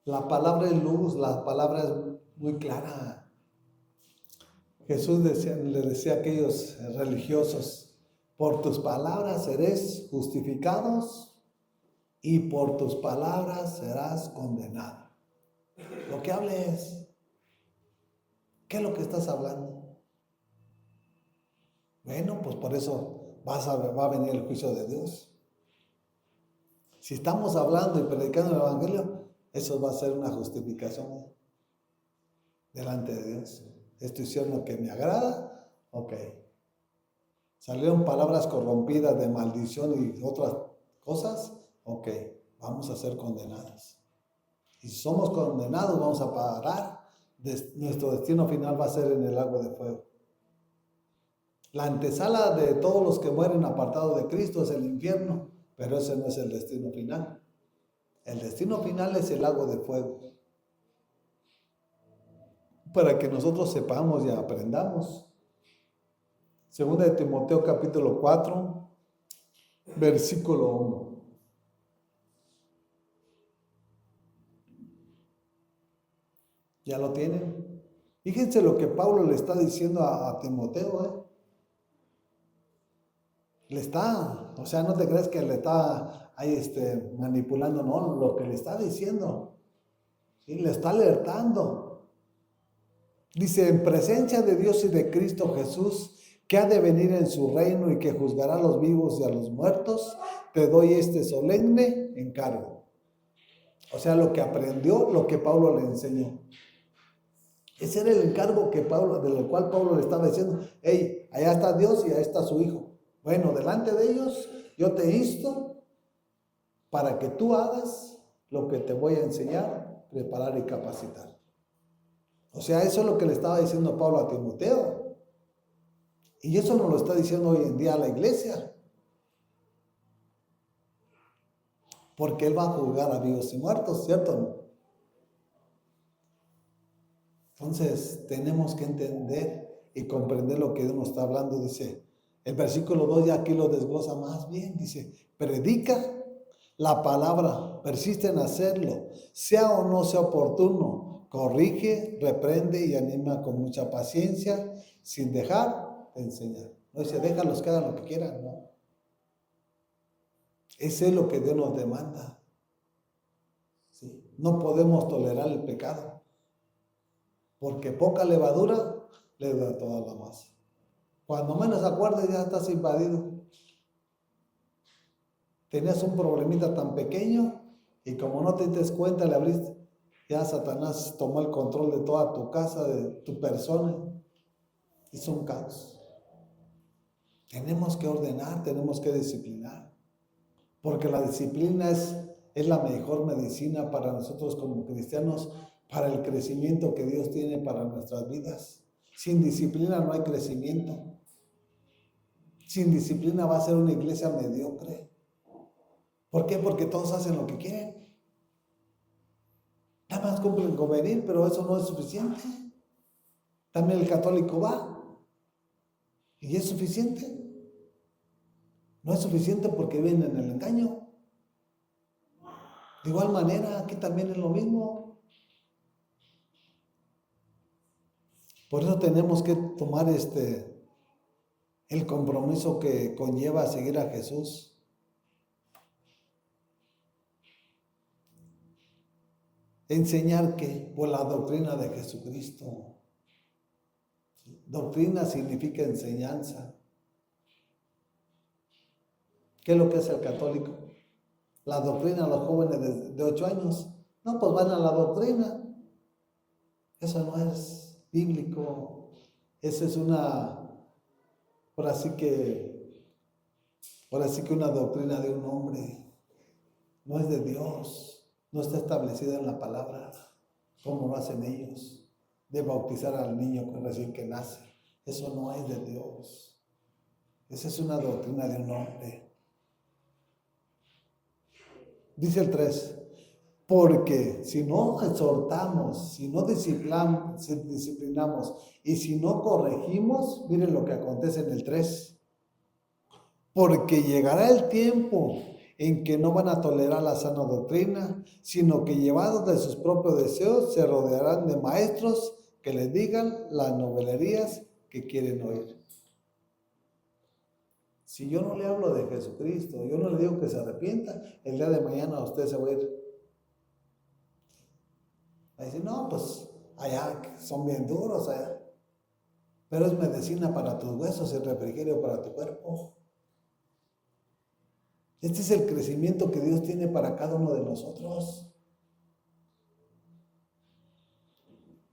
La palabra es luz, la palabra es muy clara. Jesús le decía a aquellos religiosos, por tus palabras seréis justificados y por tus palabras serás condenado. Lo que hables, ¿qué es lo que estás hablando? Bueno, pues por eso va a venir el juicio de Dios. Si estamos hablando y predicando el Evangelio, eso va a ser una justificación delante de Dios. Estoy diciendo lo que me agrada, ok. Salieron palabras corrompidas de maldición y otras cosas, ok, vamos a ser condenados. Y si somos condenados, vamos a parar. Nuestro destino final va a ser en el lago de fuego. La antesala de todos los que mueren apartados de Cristo es el infierno, pero ese no es el destino final. El destino final es el lago de fuego. Para que nosotros sepamos y aprendamos. 2 de Timoteo capítulo 4, versículo 1. ¿Ya lo tienen? Fíjense lo que Pablo le está diciendo a Timoteo, Le está, o sea, no te crees que le está ahí manipulando, no, lo que le está diciendo, ¿sí? Le está alertando. Dice, en presencia de Dios y de Cristo Jesús, que ha de venir en su reino y que juzgará a los vivos y a los muertos, te doy este solemne encargo. O sea, lo que aprendió, lo que Pablo le enseñó. Ese era el encargo que Pablo, del cual Pablo le estaba diciendo, hey, allá está Dios y allá está su Hijo. Bueno, delante de ellos yo te insto para que tú hagas lo que te voy a enseñar, preparar y capacitar. O sea, eso es lo que le estaba diciendo Pablo a Timoteo. Y eso nos lo está diciendo hoy en día a la iglesia. Porque Él va a juzgar a vivos y muertos, ¿cierto? Entonces, tenemos que entender y comprender lo que Dios nos está hablando. Dice, el versículo 2 ya aquí lo desglosa más bien. Dice, predica la palabra, persiste en hacerlo, sea o no sea oportuno, corrige, reprende y anima con mucha paciencia, sin dejar de enseñar. No dice, déjalos que hagan lo que quieran, no. Ese es lo que Dios nos demanda. ¿Sí? No podemos tolerar el pecado, porque poca levadura le da toda la masa. Cuando menos acuerdes ya estás invadido. Tenías un problemita tan pequeño y como no te des cuenta le abriste, ya Satanás tomó el control de toda tu casa, de tu persona. Hizo un caos. Tenemos que ordenar, tenemos que disciplinar, porque la disciplina es la mejor medicina para nosotros como cristianos, para el crecimiento que Dios tiene para nuestras vidas. Sin disciplina no hay crecimiento. Sin disciplina va a ser una iglesia mediocre. ¿Por qué? Porque todos hacen lo que quieren. Nada más cumplen con venir, pero eso no es suficiente. También el católico va. ¿Y es suficiente? No es suficiente porque viven en el engaño. De igual manera, aquí también es lo mismo. Por eso tenemos que tomar el compromiso que conlleva seguir a Jesús. Enseñar que por la doctrina de Jesucristo. Doctrina significa enseñanza. ¿Qué es lo que es el católico? La doctrina a los jóvenes de 8 años. No, pues van a la doctrina. Eso no es bíblico. Eso es ahora sí que una doctrina de un hombre. No es de Dios. No está establecida en la palabra, como lo hacen ellos, de bautizar al niño recién que nace. Eso no es de Dios. Esa es una doctrina de un hombre. Dice el 3, porque si no exhortamos, si no disciplinamos y si no corregimos, miren lo que acontece en el 3. Porque llegará el tiempo en que no van a tolerar la sana doctrina, sino que llevados de sus propios deseos se rodearán de maestros que les digan las novelerías que quieren oír. Si yo no le hablo de Jesucristo, yo no le digo que se arrepienta, el día de mañana usted se va a ir. Va a decir, no, pues allá son bien duros allá. Pero es medicina para tus huesos, el refrigerio para tu cuerpo. Este es el crecimiento que Dios tiene para cada uno de nosotros.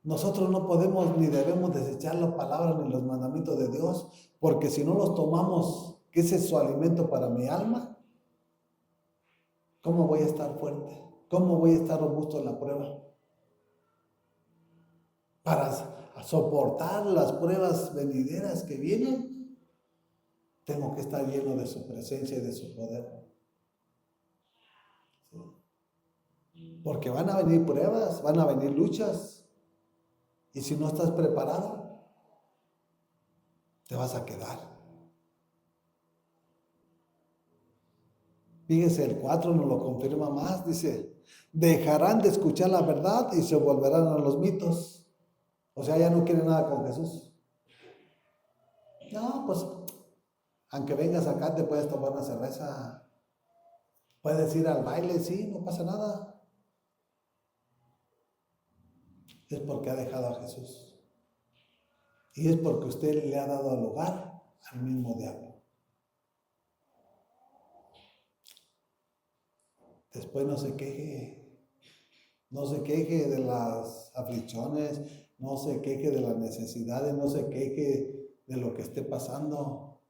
Nosotros no podemos ni debemos desechar la palabra ni los mandamientos de Dios, porque si no los tomamos, que ese es su alimento para mi alma, ¿cómo voy a estar fuerte? ¿Cómo voy a estar robusto en la prueba? Para soportar las pruebas venideras que vienen, tengo que estar lleno de su presencia y de su poder. ¿Sí? Porque van a venir pruebas, van a venir luchas. Y si no estás preparado, te vas a quedar. Fíjese, el 4 nos lo confirma más. Dice, dejarán de escuchar la verdad y se volverán a los mitos. O sea, ya no quieren nada con Jesús. No, pues, aunque vengas acá te puedes tomar una cerveza. Puedes ir al baile, sí, no pasa nada. Es porque ha dejado a Jesús. Y es porque usted le ha dado lugar al mismo diablo. Después no se queje de las aflicciones, no se queje de las necesidades, no se queje de lo que esté pasando.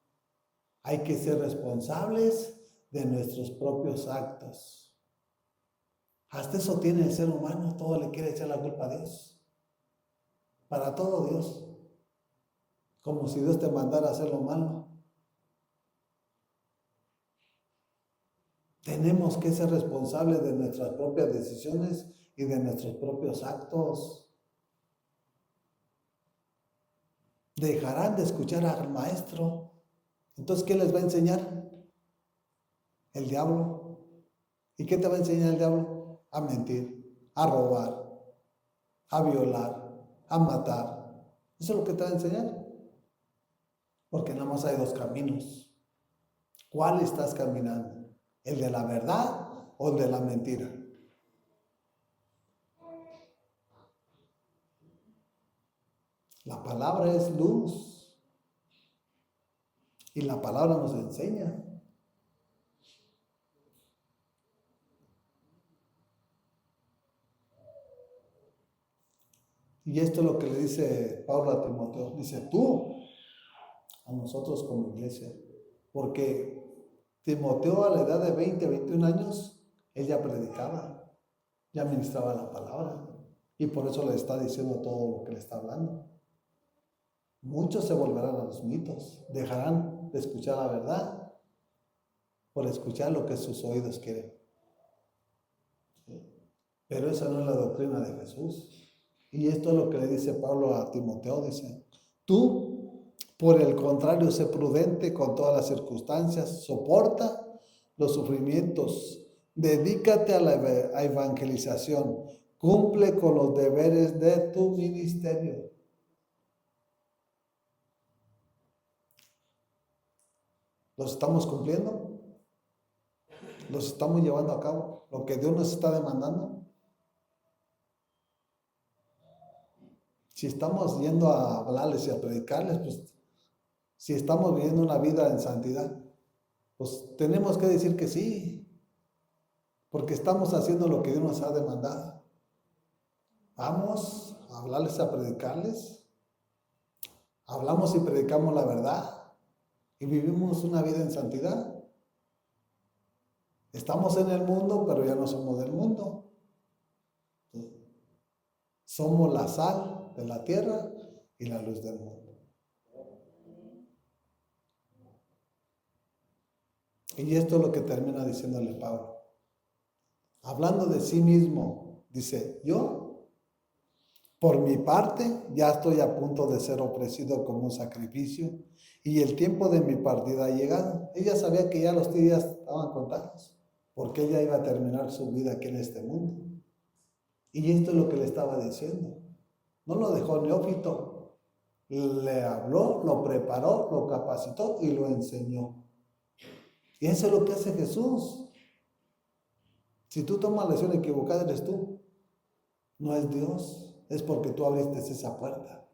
Hay que ser responsables de nuestros propios actos. Hasta eso tiene el ser humano, todo le quiere echar la culpa a Dios. Para todo Dios. Como si Dios te mandara a hacer lo malo. Tenemos que ser responsables de nuestras propias decisiones y de nuestros propios actos. Dejarán de escuchar al maestro. Entonces, ¿qué les va a enseñar? El diablo. ¿Y qué te va a enseñar el diablo? A mentir, a robar, a violar, a matar. Eso es lo que te va a enseñar. Porque nada más hay dos caminos. ¿Cuál estás caminando? ¿El de la verdad o el de la mentira? La palabra es luz. Y la palabra nos enseña. Y esto es lo que le dice Pablo a Timoteo. Dice, tú, a nosotros como iglesia. Porque Timoteo a la edad de 20, 21 años, él ya predicaba, ya ministraba la palabra. Y por eso le está diciendo todo lo que le está hablando. Muchos se volverán a los mitos, dejarán de escuchar la verdad por escuchar lo que sus oídos quieren. Pero esa no es la doctrina de Jesús. Y esto es lo que le dice Pablo a Timoteo, dice, tú, por el contrario, sé prudente con todas las circunstancias, soporta los sufrimientos, dedícate a la evangelización, cumple con los deberes de tu ministerio. ¿Los estamos cumpliendo? ¿Los estamos llevando a cabo? ¿Lo que Dios nos está demandando? Si estamos yendo a hablarles y a predicarles, pues si estamos viviendo una vida en santidad, pues tenemos que decir que sí, porque estamos haciendo lo que Dios nos ha demandado. Vamos a hablarles, a predicarles, hablamos y predicamos la verdad y vivimos una vida en santidad. Estamos en el mundo, pero ya no somos del mundo. Somos la sal de la tierra y la luz del mundo. Y esto es lo que termina diciéndole Pablo. Hablando de sí mismo, dice, yo, por mi parte, ya estoy a punto de ser ofrecido como un sacrificio y el tiempo de mi partida ha llegado. Ella sabía que ya los días estaban contados, porque ella iba a terminar su vida aquí en este mundo. Y esto es lo que le estaba diciendo. No lo dejó neófito. Le habló, lo preparó, lo capacitó y lo enseñó. Y eso es lo que hace Jesús. Si tú tomas la lección equivocada, eres tú. No es Dios. Es porque tú abriste esa puerta.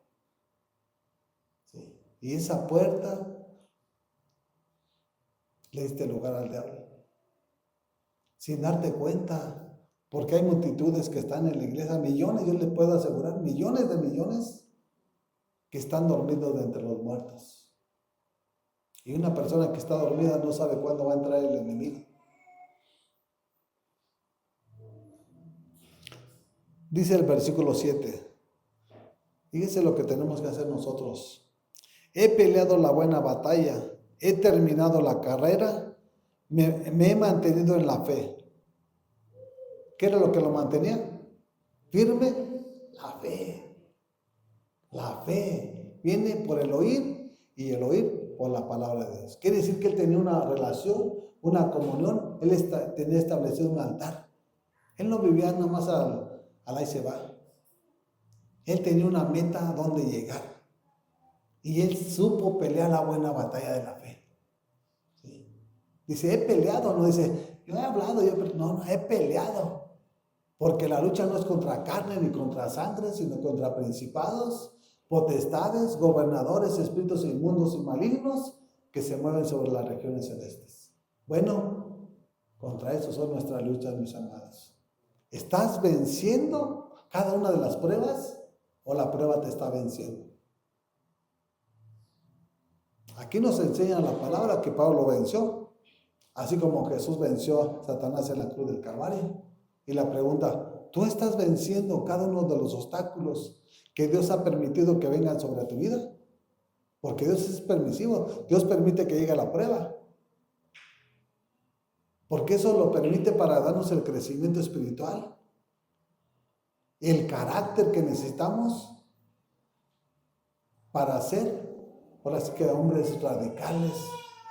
¿Sí? Y esa puerta le diste lugar al diablo. Sin darte cuenta. Porque hay multitudes que están en la iglesia, millones, yo les puedo asegurar, millones de millones que están dormidos de entre los muertos. Y una persona que está dormida no sabe cuándo va a entrar el enemigo. Dice el versículo 7. Fíjense lo que tenemos que hacer nosotros. He peleado la buena batalla, he terminado la carrera, me he mantenido en la fe. ¿Qué era lo que lo mantenía? Firme, la fe. La fe viene por el oír y el oír por la palabra de Dios. Quiere decir que él tenía una relación, una comunión, él tenía establecido un altar. Él no vivía nada más al ahí se va. Él tenía una meta a donde llegar. Y él supo pelear la buena batalla de la fe. ¿Sí? Dice, he peleado, no dice, yo he hablado, no, he peleado. Porque la lucha no es contra carne ni contra sangre, sino contra principados, potestades, gobernadores, espíritus inmundos y malignos que se mueven sobre las regiones celestes. Bueno, contra eso son nuestras luchas, mis amados. ¿Estás venciendo cada una de las pruebas o la prueba te está venciendo? Aquí nos enseña la palabra que Pablo venció, así como Jesús venció a Satanás en la cruz del Calvario. Y la pregunta, ¿tú estás venciendo cada uno de los obstáculos que Dios ha permitido que vengan sobre tu vida? Porque Dios es permisivo, Dios permite que llegue la prueba. Porque eso lo permite para darnos el crecimiento espiritual, el carácter que necesitamos para ser, ahora sí que hombres radicales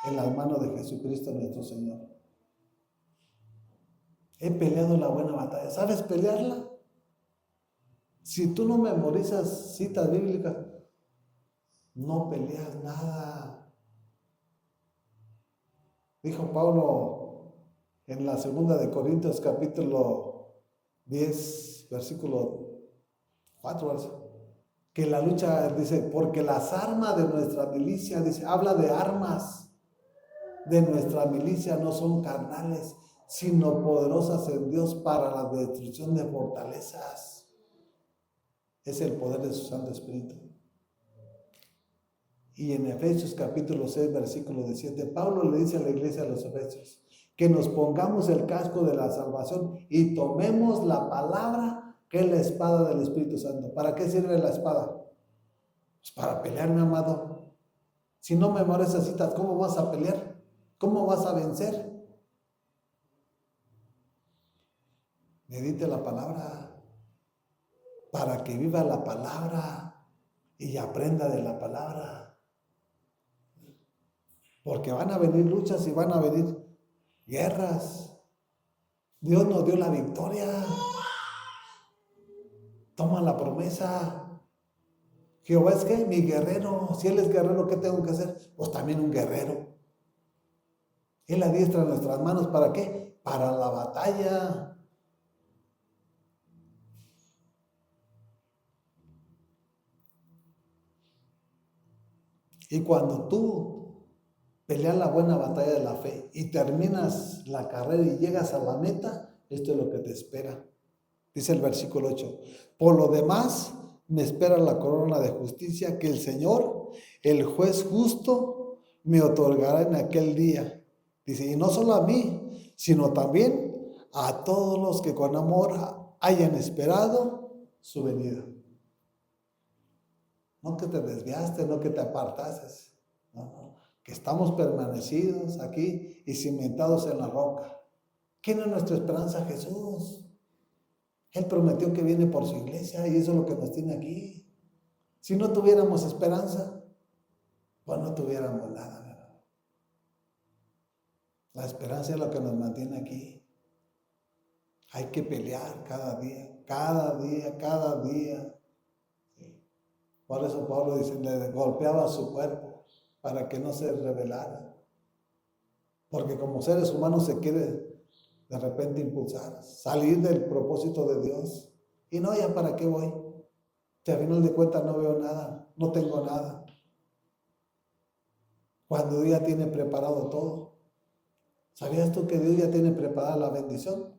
en las manos de Jesucristo nuestro Señor. He peleado la buena batalla. ¿Sabes pelearla? Si tú no memorizas citas bíblicas, no peleas nada. Dijo Pablo en la segunda de Corintios capítulo 10, versículo 4, que la lucha, dice, porque las armas de nuestra milicia, dice, habla de armas de nuestra milicia, no son carnales, sino poderosas en Dios para la destrucción de fortalezas. Es el poder de su Santo Espíritu. Y en Efesios capítulo 6, versículo 17, Pablo le dice a la iglesia de los Efesios que nos pongamos el casco de la salvación y tomemos la palabra que es la espada del Espíritu Santo. ¿Para qué sirve la espada? Pues para pelear, mi amado. Si no memorizas citas, ¿cómo vas a pelear? ¿Cómo vas a vencer? Medite la palabra para que viva la palabra y aprenda de la palabra. Porque van a venir luchas y van a venir guerras. Dios nos dio la victoria. Toma la promesa. Jehová es que mi guerrero. Si Él es guerrero, ¿qué tengo que hacer? Pues también un guerrero. Él adiestra nuestras manos. ¿Para qué? Para la batalla. Y cuando tú peleas la buena batalla de la fe y terminas la carrera y llegas a la meta, esto es lo que te espera. Dice el versículo 8, por lo demás me espera la corona de justicia que el Señor, el juez justo, me otorgará en aquel día. Dice, y no solo a mí, sino también a todos los que con amor hayan esperado su venida. No que te desviaste, no que te apartases, no, que estamos permanecidos aquí y cimentados en la roca. ¿Quién es nuestra esperanza? Jesús. Él prometió que viene por su iglesia y eso es lo que nos tiene aquí. Si no tuviéramos esperanza, pues no tuviéramos nada, ¿verdad? La esperanza es lo que nos mantiene aquí. Hay que pelear cada día, cada día, cada día. Por eso Pablo dice, le golpeaba su cuerpo para que no se rebelara. Porque como seres humanos se quiere de repente impulsar, salir del propósito de Dios. Y no, ¿ya para qué voy? Si al final de cuentas no veo nada, no tengo nada. Cuando Dios ya tiene preparado todo. ¿Sabías tú que Dios ya tiene preparada la bendición?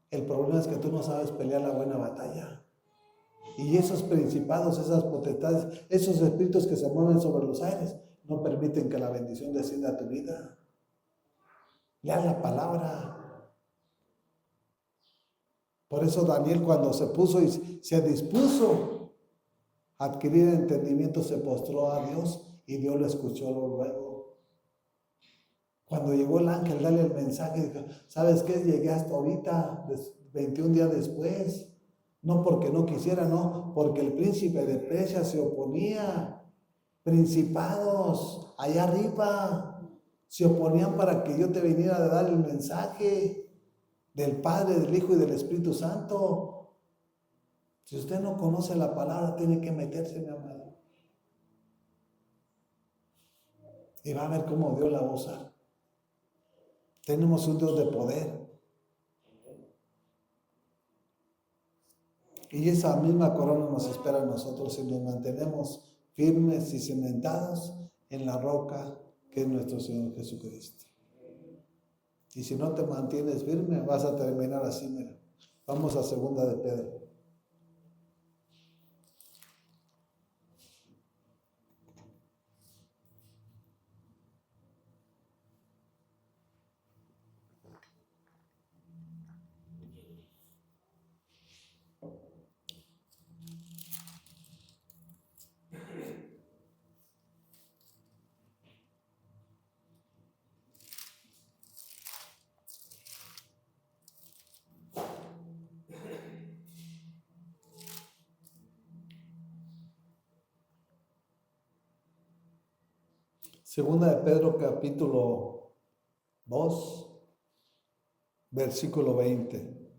El problema es que tú no sabes pelear la buena batalla. Y esos principados, esas potestades, esos espíritus que se mueven sobre los aires, no permiten que la bendición descienda a tu vida. Lea la palabra. Por eso Daniel, cuando se puso y se dispuso a adquirir entendimiento, se postró a Dios y Dios lo escuchó luego. Cuando llegó el ángel, dale el mensaje, dijo, ¿sabes qué? Llegué hasta ahorita, 21 días después. No porque no quisiera, no, porque el príncipe de Persia se oponía. Principados allá arriba se oponían para que yo te viniera a dar el mensaje del Padre, del Hijo y del Espíritu Santo. Si usted no conoce la palabra, tiene que meterse, mi amado. Y va a ver cómo Dios la va a usar. Tenemos un Dios de poder. Y esa misma corona nos espera a nosotros si nos mantenemos firmes y cimentados en la roca que es nuestro Señor Jesucristo. Y si no te mantienes firme, vas a terminar así, mira. Vamos a 2 de Pedro. Segunda de Pedro, capítulo 2, versículo 20.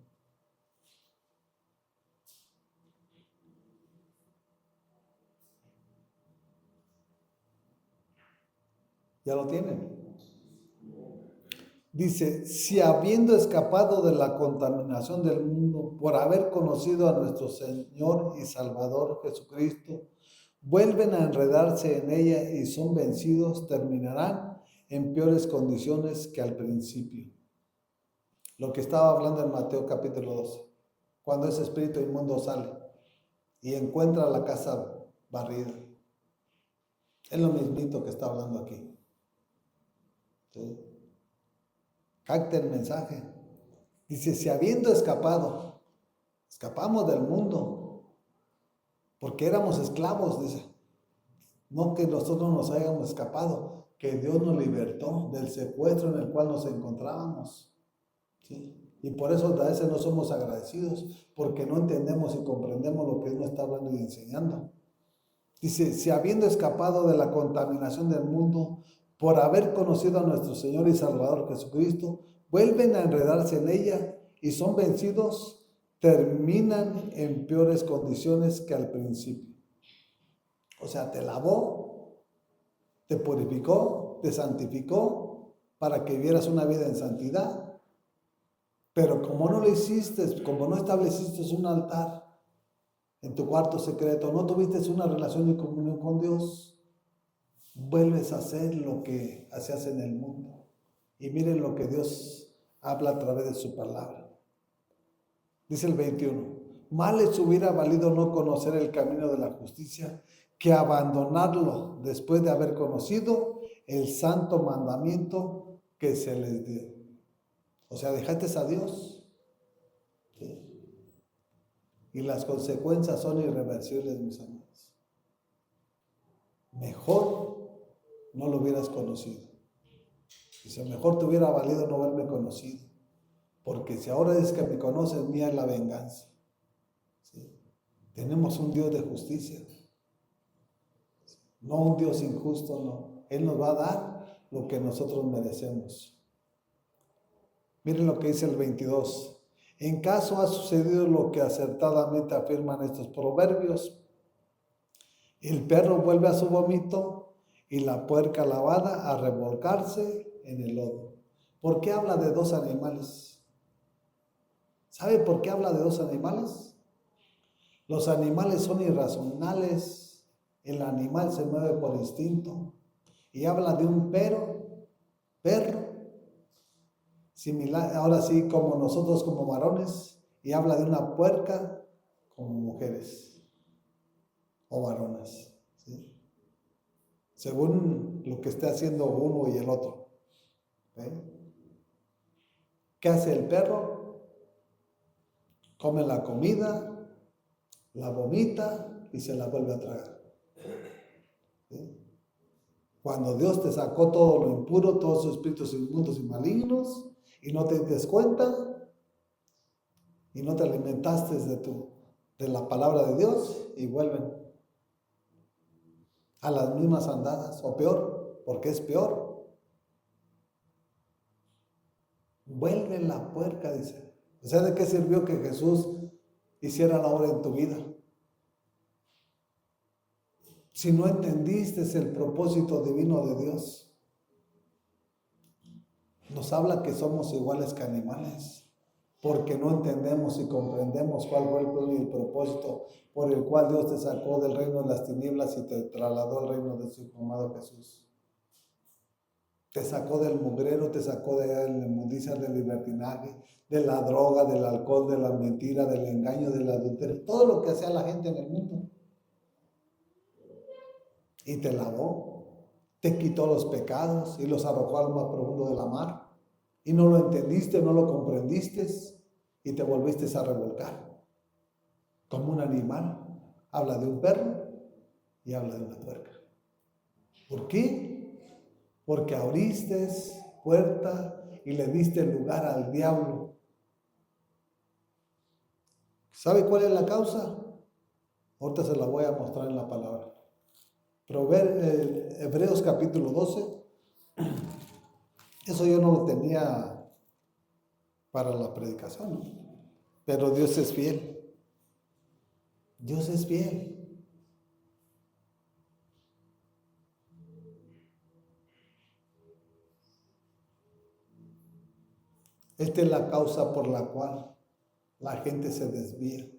¿Ya lo tienen? Dice, si habiendo escapado de la contaminación del mundo por haber conocido a nuestro Señor y Salvador Jesucristo, vuelven a enredarse en ella y son vencidos, terminarán en peores condiciones que al principio. Lo que estaba hablando en Mateo capítulo 12, cuando ese espíritu inmundo sale y encuentra la casa barrida. Es lo mismito que está hablando aquí. ¿Sí? Capta el mensaje. Dice, si habiendo escapado, escapamos del mundo, porque éramos esclavos, dice. No que nosotros nos hayamos escapado, que Dios nos libertó del secuestro en el cual nos encontrábamos. ¿Sí? Y por eso a veces no somos agradecidos, porque no entendemos y comprendemos lo que Él nos está hablando y enseñando. Dice, si habiendo escapado de la contaminación del mundo, por haber conocido a nuestro Señor y Salvador Jesucristo, vuelven a enredarse en ella y son vencidos, terminan en peores condiciones que al principio. O sea, te lavó, te purificó, te santificó para que vivieras una vida en santidad. Pero como no lo hiciste, como no estableciste un altar en tu cuarto secreto, no tuviste una relación y comunión con Dios, vuelves a hacer lo que hacías en el mundo. Y miren lo que Dios habla a través de su palabra. Dice el 21, más les hubiera valido no conocer el camino de la justicia que abandonarlo después de haber conocido el santo mandamiento que se les dio. O sea, dejaste a Dios. ¿Sí? Y las consecuencias son irreversibles, mis amigos. Mejor no lo hubieras conocido. Dice, mejor te hubiera valido no haberme conocido. Porque si ahora es que me conoces, mía es la venganza. ¿Sí? Tenemos un Dios de justicia. No un Dios injusto, no. Él nos va a dar lo que nosotros merecemos. Miren lo que dice el 22. En caso ha sucedido lo que acertadamente afirman estos proverbios. El perro vuelve a su vómito y la puerca lavada a revolcarse en el lodo. ¿Por qué habla de dos animales? ¿Sabe por qué habla de dos animales? Los animales son irracionales. El animal se mueve por instinto. Y habla de un perro, similar, ahora sí, como nosotros como varones. Y habla de una puerca como mujeres o varones. ¿Sí? Según lo que esté haciendo uno y el otro. ¿Sí? ¿Qué hace el perro? Come la comida, la vomita y se la vuelve a tragar. ¿Sí? Cuando Dios te sacó todo lo impuro, todos sus espíritus inmundos y malignos, y no te des cuenta, y no te alimentaste de la palabra de Dios, y vuelven a las mismas andadas, o peor, porque es peor. Vuelve la puerca, dice. O sea, ¿de qué sirvió que Jesús hiciera la obra en tu vida? Si no entendiste el propósito divino de Dios. Nos habla que somos iguales que animales. porque no entendemos y comprendemos cuál fue el plan y el propósito por el cual Dios te sacó del reino de las tinieblas y te trasladó al reino de su Hijo amado Jesús. Te sacó del mugrero, te sacó de la inmundicia, del libertinaje, de la droga, del alcohol, de la mentira, del engaño, del adulterio, todo lo que hacía la gente en el mundo. Y te lavó, te quitó los pecados y los arrojó al más profundo de la mar. Y no lo entendiste, no lo comprendiste y te volviste a revolcar. Como un animal, habla de un perro y habla de una puerca. ¿Por qué? Porque abriste puerta y le diste lugar al diablo. ¿Sabe cuál es la causa? Ahorita se la voy a mostrar en la palabra. Hebreos capítulo 12. Eso yo no lo tenía para la predicación, ¿no? Pero Dios es fiel. Dios es fiel. Esta es la causa por la cual la gente se desvía.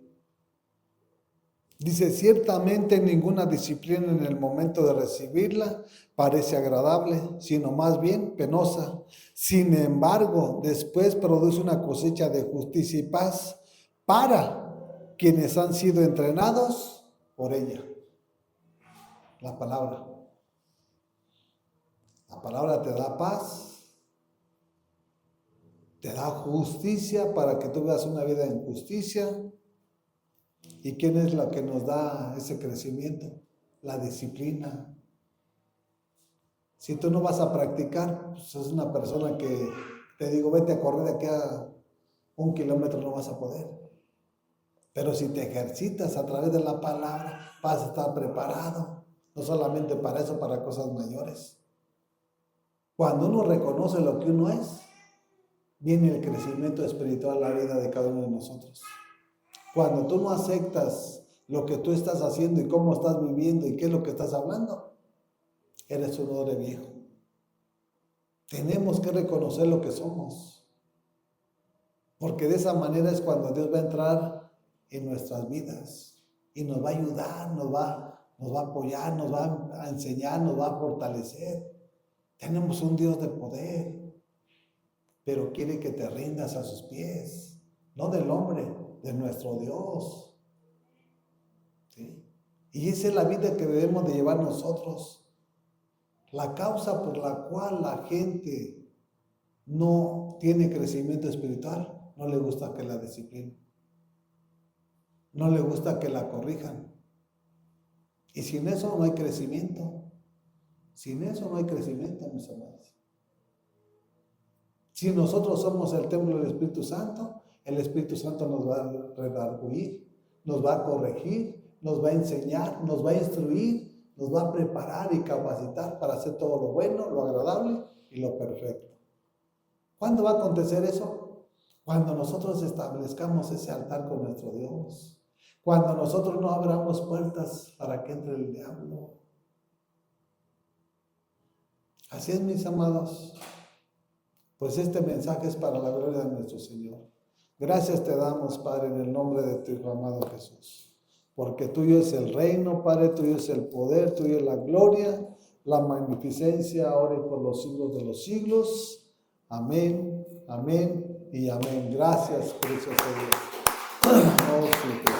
Dice, ciertamente ninguna disciplina en el momento de recibirla parece agradable, sino más bien penosa. Sin embargo, después produce una cosecha de justicia y paz para quienes han sido entrenados por ella. La palabra. La palabra te da paz, te da justicia para que tú veas una vida en justicia. ¿Y quién es la que nos da ese crecimiento? La disciplina. Si tú no vas a practicar, pues es una persona que te digo, vete a correr de aquí a 1 kilómetro, no vas a poder. Pero si te ejercitas a través de la palabra, vas a estar preparado. No solamente para eso, para cosas mayores. Cuando uno reconoce lo que uno es, viene el crecimiento espiritual a la vida de cada uno de nosotros. Cuando tú no aceptas lo que tú estás haciendo y cómo estás viviendo y qué es lo que estás hablando, eres un hombre viejo. Tenemos que reconocer lo que somos. Porque de esa manera es cuando Dios va a entrar en nuestras vidas y nos va a ayudar, nos va a apoyar, nos va a enseñar, nos va a fortalecer. Tenemos un Dios de poder, pero quiere que te rindas a sus pies, no del hombre, de nuestro Dios. ¿Sí? Y esa es la vida que debemos de llevar nosotros. La causa por la cual la gente no tiene crecimiento espiritual, no le gusta que la disciplinen, no le gusta que la corrijan. Y sin eso no hay crecimiento. Sin eso no hay crecimiento, mis amados. Si nosotros somos el templo del Espíritu Santo, el Espíritu Santo nos va a redarguir, nos va a corregir, nos va a enseñar, nos va a instruir, nos va a preparar y capacitar para hacer todo lo bueno, lo agradable y lo perfecto. ¿Cuándo va a acontecer eso? Cuando nosotros establezcamos ese altar con nuestro Dios. Cuando nosotros no abramos puertas para que entre el diablo. Así es, mis amados. Pues este mensaje es para la gloria de nuestro Señor. Gracias te damos, Padre, en el nombre de tu Hijo amado Jesús. Porque tuyo es el reino, Padre, tuyo es el poder, tuyo es la gloria, la magnificencia, ahora y por los siglos de los siglos. Amén, amén y amén. Gracias, precioso Dios. Oh, sí.